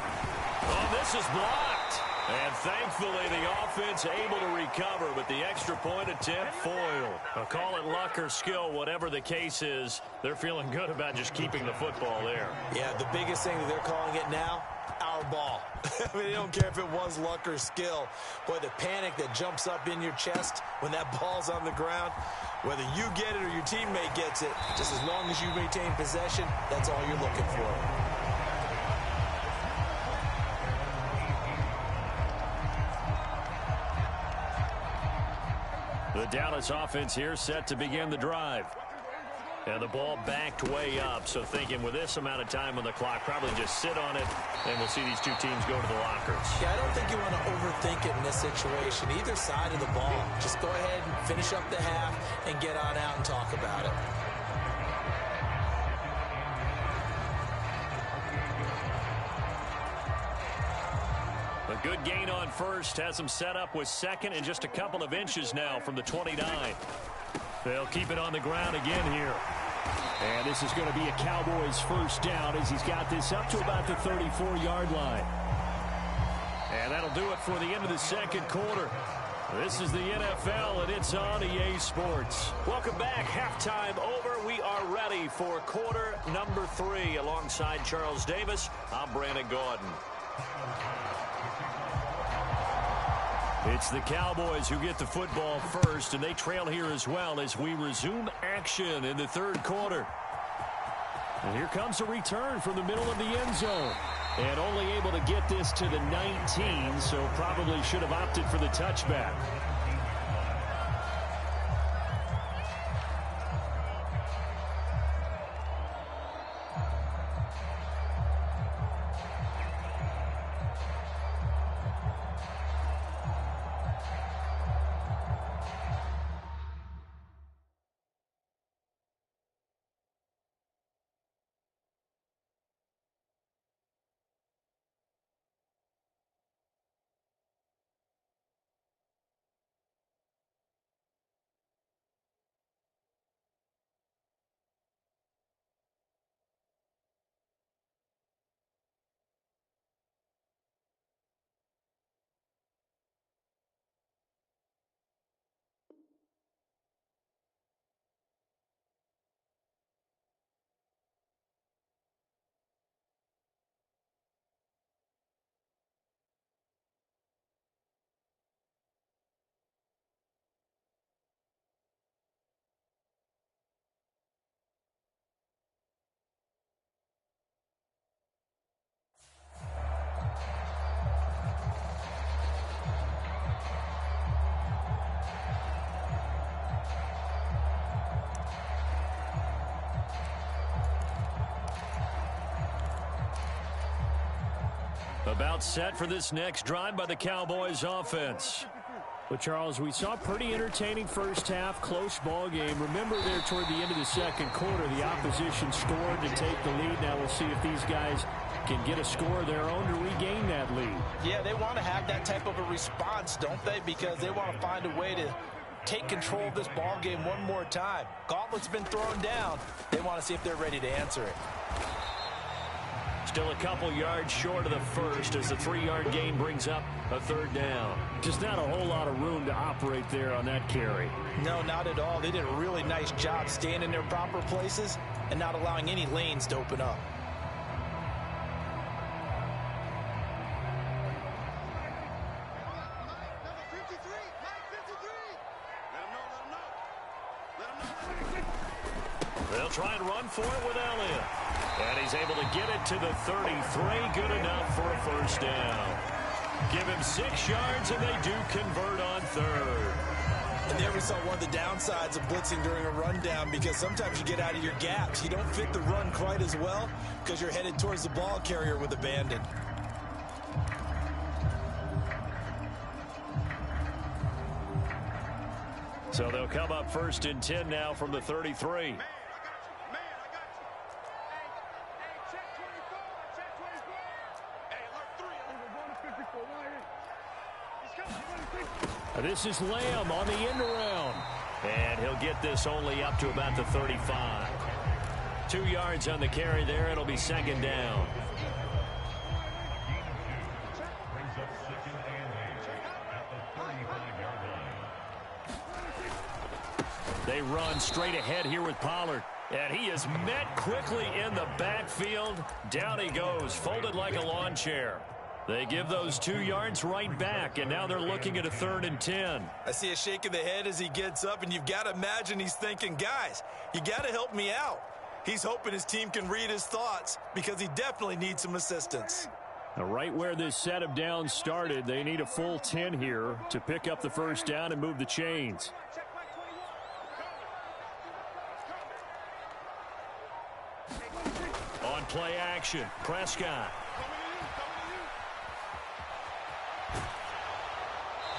Oh, this is blocked. And thankfully the offense able to recover, but the extra point attempt foiled. I'll call it luck or skill, whatever the case is. They're feeling good about just keeping the football there. Yeah, the biggest thing that they're calling it now, our ball. I mean, they don't care if it was luck or skill. Boy, the panic that jumps up in your chest when that ball's on the ground, whether you get it or your teammate gets it, just as long as you maintain possession, that's all you're looking for. The Dallas offense here set to begin the drive. And the ball backed way up, so thinking with this amount of time on the clock, probably just sit on it, and we'll see these two teams go to the lockers. Yeah, I don't think you want to overthink it in this situation. Either side of the ball, just go ahead and finish up the half and get on out and talk about it. A good gain on first has them set up with second and just a couple of inches now from the 29. They'll keep it on the ground again here. And this is going to be a Cowboys first down as he's got this up to about the 34-yard line. And that'll do it for the end of the second quarter. This is the NFL, and it's on EA Sports. Welcome back. Halftime over. We are ready for quarter number 3. Alongside Charles Davis, I'm Brandon Gordon. It's the Cowboys who get the football first, and they trail here as well as we resume action in the third quarter. And here comes a return from the middle of the end zone. And only able to get this to the 19, so probably should have opted for the touchback. About set for this next drive by the Cowboys offense. But, Charles, we saw a pretty entertaining first half, close ball game. Remember there toward the end of the second quarter, the opposition scored to take the lead. Now we'll see if these guys can get a score of their own to regain that lead. Yeah, they want to have that type of a response, don't they? Because they want to find a way to take control of this ball game one more time. Gauntlet's been thrown down. They want to see if they're ready to answer it. Still a couple yards short of the first as the 3-yard gain brings up a third down. Just not a whole lot of room to operate there on that carry. No, not at all. They did a really nice job staying in their proper places and not allowing any lanes to open up. Number 53, Mike 53. Let him know, let him know. for it with Elliott. And he's able to get it to the 33. Good enough for a first down. Give him 6 yards, and they do convert on third. And there we saw one of the downsides of blitzing during a rundown, because sometimes you get out of your gaps. You don't fit the run quite as well because you're headed towards the ball carrier with abandon. So they'll come up 1st and 10 now from the 33. This is Lamb on the end around. And he'll get this only up to about the 35. 2 yards on the carry there. It'll be 2nd down. They run straight ahead here with Pollard. And he is met quickly in the backfield. Down he goes, folded like a lawn chair. They give those 2 yards right back, and now they're looking at a 3rd and 10. I see a shake of the head as he gets up, and you've got to imagine he's thinking, guys, you got to help me out. He's hoping his team can read his thoughts because he definitely needs some assistance. Now, right where this set of downs started, they need a full 10 here to pick up the first down and move the chains. On play action, Prescott.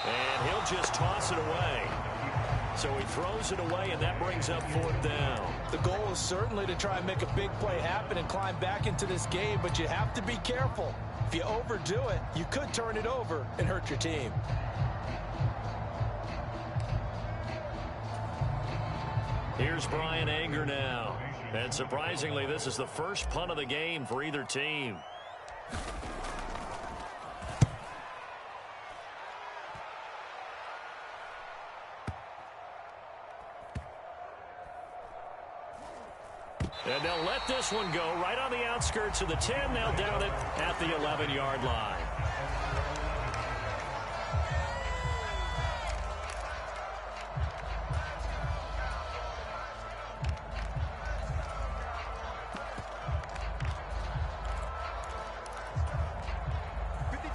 And he'll just toss it away. So he throws it away, and that brings up 4th down. The goal is certainly to try and make a big play happen and climb back into this game, but you have to be careful. If you overdo it, you could turn it over and hurt your team. Here's Brian Anger now. And surprisingly, this is the first punt of the game for either team. And they'll let this one go right on the outskirts of the 10. They'll down it at the 11-yard line.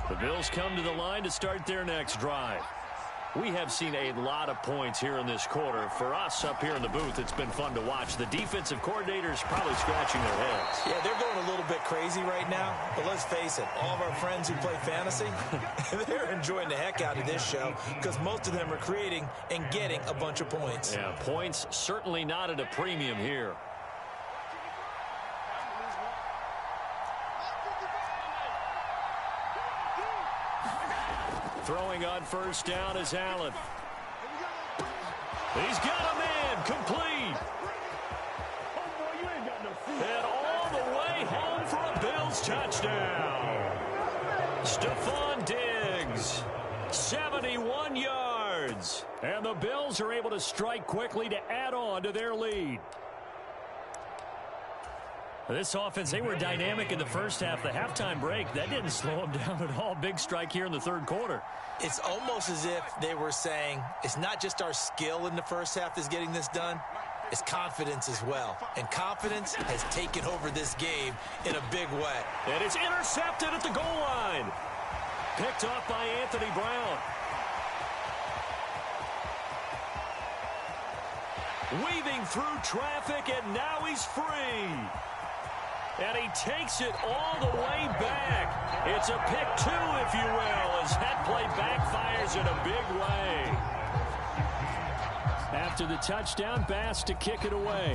The Bills come to the line to start their next drive. We have seen a lot of points here in this quarter. For us up here in the booth, it's been fun to watch. The defensive coordinators probably scratching their heads. Yeah, they're going a little bit crazy right now. But let's face it, all of our friends who play fantasy, they're enjoying the heck out of this show because most of them are creating and getting a bunch of points. Yeah, points certainly not at a premium here. Throwing on first down is Allen. He's got a man, complete. And all the way home for a Bills touchdown. Stephon Diggs, 71 yards. And the Bills are able to strike quickly to add on to their lead. This offense, they were dynamic in the first half. The halftime break, that didn't slow them down at all. Big strike here in the third quarter. It's almost as if they were saying, it's not just our skill in the first half that's getting this done, it's confidence as well. And confidence has taken over this game in a big way. And it's intercepted at the goal line. Picked off by Anthony Brown. Weaving through traffic, and now he's free. And he takes it all the way back. It's a pick 2, if you will, as that play backfires in a big way. After the touchdown, Bass to kick it away.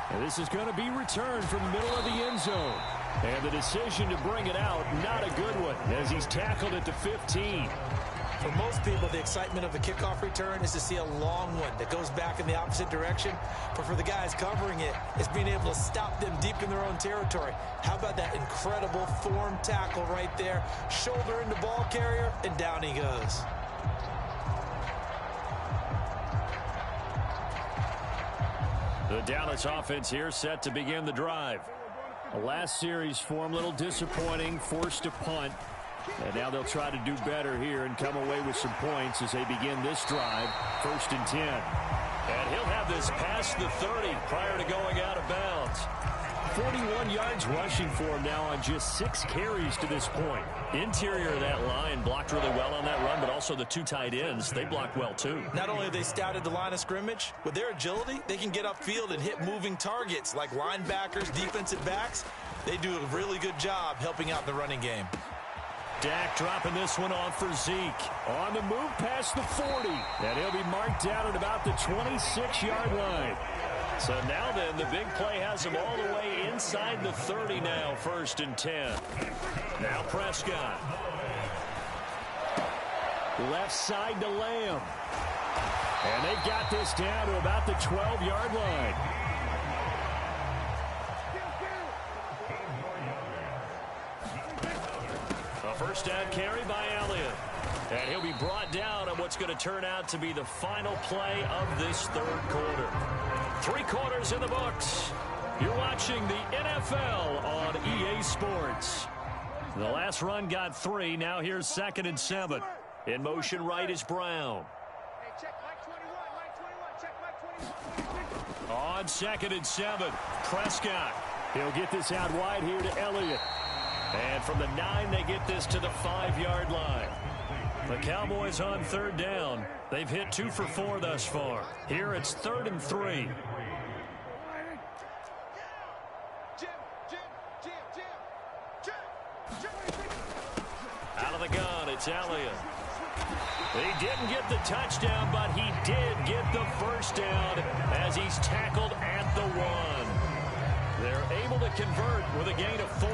And this is going to be returned from the middle of the end zone. And the decision to bring it out, not a good one, as he's tackled at the 15. For most people, the excitement of a kickoff return is to see a long one that goes back in the opposite direction. But for the guys covering it, it's being able to stop them deep in their own territory. How about that incredible form tackle right there? Shoulder into ball carrier, and down he goes. The Dallas offense here set to begin the drive. The last series form, a little disappointing, forced to punt. And now they'll try to do better here and come away with some points as they begin this drive. 1st and 10. And he'll have this past the 30 prior to going out of bounds. 41 yards rushing for him now on just 6 carries to this point. Interior of that line blocked really well on that run, but also the 2 tight ends, they blocked well too. Not only have they scouted the line of scrimmage, with their agility, they can get upfield and hit moving targets like linebackers, defensive backs. They do a really good job helping out the running game. Dak dropping this one off for Zeke. On the move past the 40. And he'll be marked down at about the 26-yard line. So now then, the big play has him all the way inside the 30 now, 1st and 10. Now Prescott. Left side to Lamb. And they've got this down to about the 12-yard line. A first down carry by Elliott. And he'll be brought down on what's going to turn out to be the final play of this 3rd quarter. 3 quarters in the books. You're watching the NFL on EA Sports. The last run got 3. Now here's 2nd and 7. In motion right is Brown. Hey, check Mike 21, Mike 21, check Mike 21. On 2nd and 7, Prescott. He'll get this out wide here to Elliott. And from the 9, they get this to the 5-yard line. The Cowboys on 3rd down. They've hit 2 for 4 thus far. Here it's 3rd and 3. Out of the gun, it's Elliott. He didn't get the touchdown, but he did get the first down as he's tackled at the 1. They're able to convert with a gain of 4.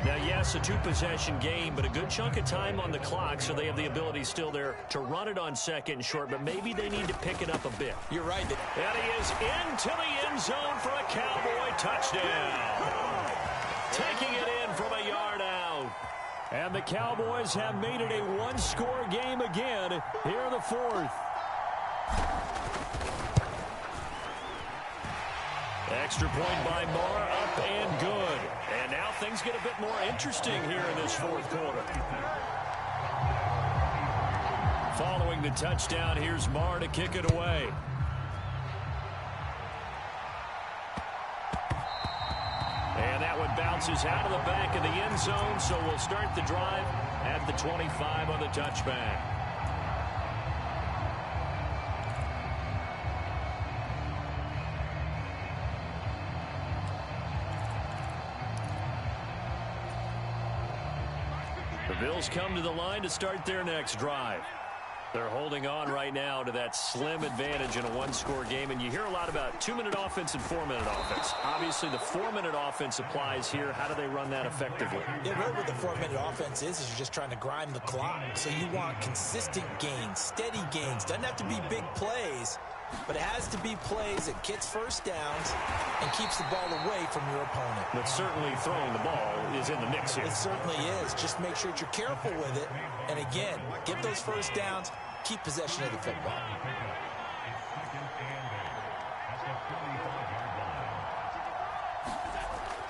Now, yes, a 2-possession game, but a good chunk of time on the clock, so they have the ability still there to run it on 2nd and short, but maybe they need to pick it up a bit. You're right. And he is into the end zone for a Cowboy touchdown. Taking it in from a yard out. And the Cowboys have made it a 1-score game again here in the 4th. Extra point by Marr, up and good. And now things get a bit more interesting here in this 4th quarter. Following the touchdown, here's Marr to kick it away. And that one bounces out of the back of the end zone, so we'll start the drive at the 25 on the touchback. The Bills come to the line to start their next drive. They're holding on right now to that slim advantage in a 1-score game, and you hear a lot about 2-minute offense and 4-minute offense. Obviously, the 4-minute offense applies here. How do they run that effectively? Yeah, really what the 4-minute offense is you're just trying to grind the clock. So you want consistent gains, steady gains. Doesn't have to be big plays, but it has to be plays that gets first downs and keeps the ball away from your opponent. But certainly throwing the ball is in the mix here. It certainly is. Just make sure that you're careful with it. And again, get those first downs, keep possession of the football.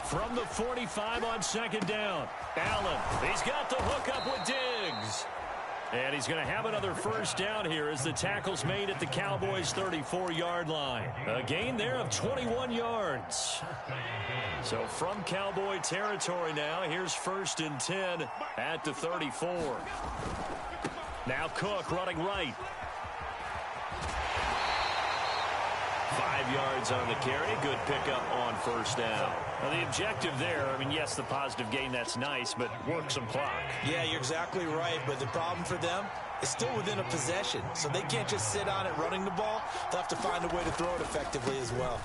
From the 45 on 2nd down, Allen, he's got the hook up with Diggs. And he's going to have another first down here as the tackle's made at the Cowboys' 34-yard line. A gain there of 21 yards. So from Cowboy territory now, here's 1st and 10 at the 34. Now Cook running right. 5 yards on the carry. Good pickup on 1st down. Now the objective there, I mean, yes, the positive gain, that's nice, but work some clock. Yeah, you're exactly right, but the problem for them is still within a possession, so they can't just sit on it running the ball. They'll have to find a way to throw it effectively as well.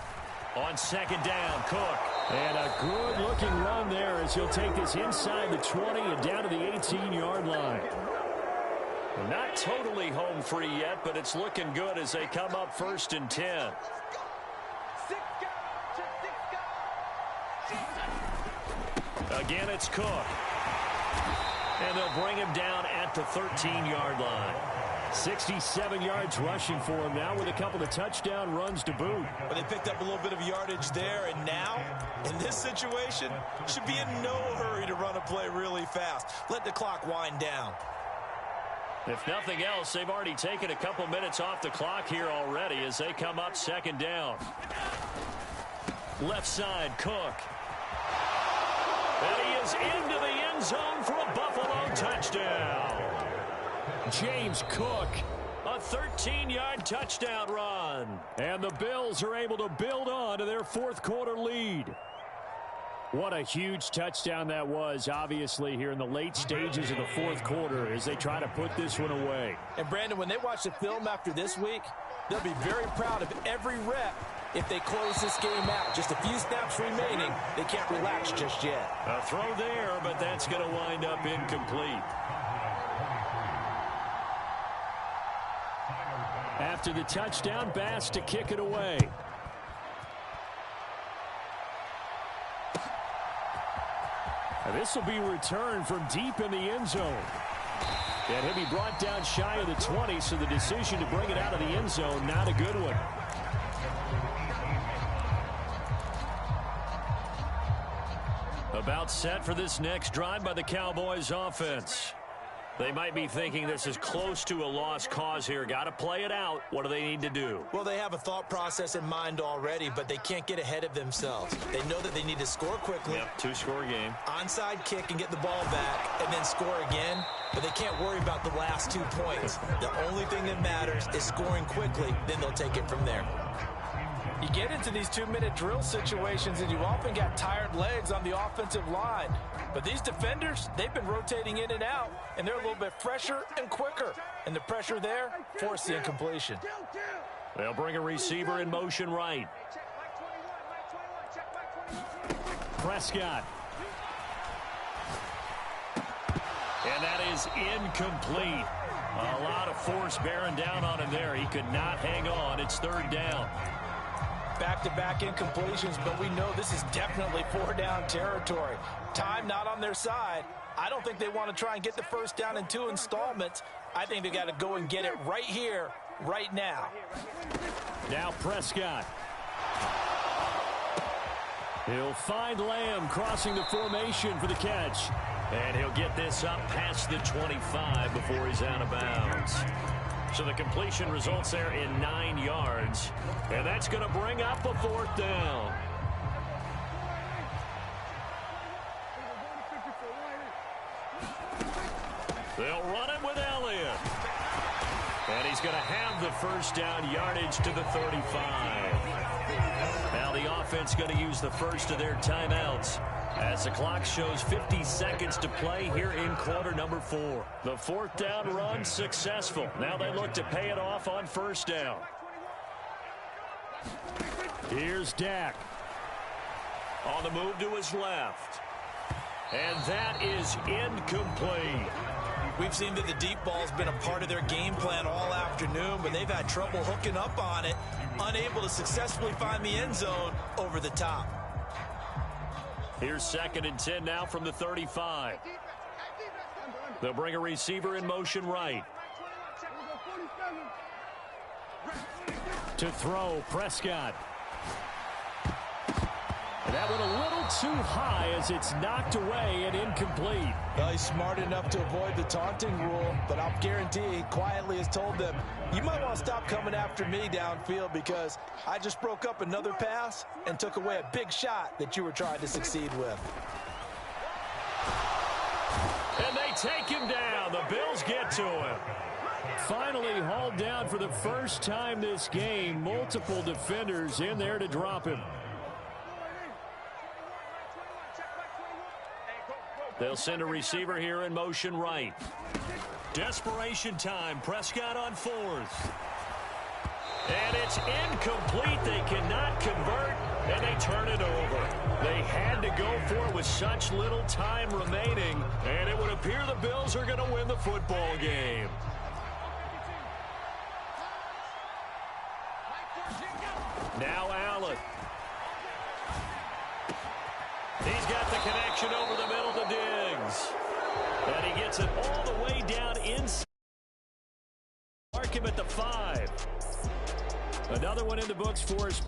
On 2nd down, Cook. And a good-looking run there as he'll take this inside the 20 and down to the 18-yard line. Not totally home free yet, but it's looking good as they come up 1st and 10. Again, it's Cook. And they'll bring him down at the 13-yard line. 67 yards rushing for him now with a couple of touchdown runs to boot. Well, they picked up a little bit of yardage there, and now, in this situation, should be in no hurry to run a play really fast. Let the clock wind down. If nothing else, they've already taken a couple minutes off the clock here already as they come up second down. Left side, Cook. And he is into the end zone for a Buffalo touchdown. James Cook, a 13-yard touchdown run. And the Bills are able to build on to their fourth quarter lead. What a huge touchdown that was, obviously, here in the late stages of the fourth quarter as they try to put this one away. And, Brandon, when they watch the film after this week, they'll be very proud of every rep if they close this game out. Just a few snaps remaining. They can't relax just yet. A throw there, but that's going to wind up incomplete. After the touchdown, Bass to kick it away. And this will be returned from deep in the end zone. And he'll be brought down shy of the 20, so the decision to bring it out of the end zone, not a good one. About set for this next drive by the Cowboys offense. They might be thinking this is close to a lost cause here. Got to play it out. What do they need to do? Well, they have a thought process in mind already, but they can't get ahead of themselves. They know that they need to score quickly. Yep, two-score game. Onside kick and get the ball back and then score again, but they can't worry about the last 2 points. The only thing that matters is scoring quickly, then they'll take it from there. You get into these 2-minute drill situations, and you often got tired legs on the offensive line. But these defenders, they've been rotating in and out, and they're a little bit fresher and quicker. And the pressure there forced the incompletion. They'll bring a receiver in motion right. Prescott. And that is incomplete. A lot of force bearing down on him there. He could not hang on. It's third down. Back-to-back incompletions, but we know this is definitely four-down territory. Time not on their side. I don't think they want to try and get the first down in 2 installments. I think they got to go and get it right here, right now. Now Prescott. He'll find Lamb crossing the formation for the catch. And he'll get this up past the 25 before he's out of bounds. So the completion results there in 9 yards. And that's going to bring up a fourth down. They'll run it with Elliott. And he's going to have the first down yardage to the 35. Now the offense going to use the first of their timeouts as the clock shows 50 seconds to play here in quarter number 4. The fourth down run successful. Now they look to pay it off on first down. Here's Dak. On the move to his left. And that is incomplete. We've seen that the deep ball's been a part of their game plan all afternoon, but they've had trouble hooking up on it, unable to successfully find the end zone over the top. Here's 2nd and 10 now from the 35. They'll bring a receiver in motion right. To throw, Prescott. And that went a little too high as it's knocked away and incomplete. Well, he's smart enough to avoid the taunting rule, but I'll guarantee he quietly has told them, you might want to stop coming after me downfield because I just broke up another pass and took away a big shot that you were trying to succeed with. And they take him down. The Bills get to him. Finally hauled down for the first time this game. Multiple defenders in there to drop him. They'll send a receiver here in motion right. Desperation time. Prescott on 4th. And it's incomplete. They cannot convert, and they turn it over. They had to go for it with such little time remaining, and it would appear the Bills are going to win the football game. Now Allen. He's got the connection over the middle to Diggs. And he gets it all the way down inside. mark him at the 5. Another one in the books for us.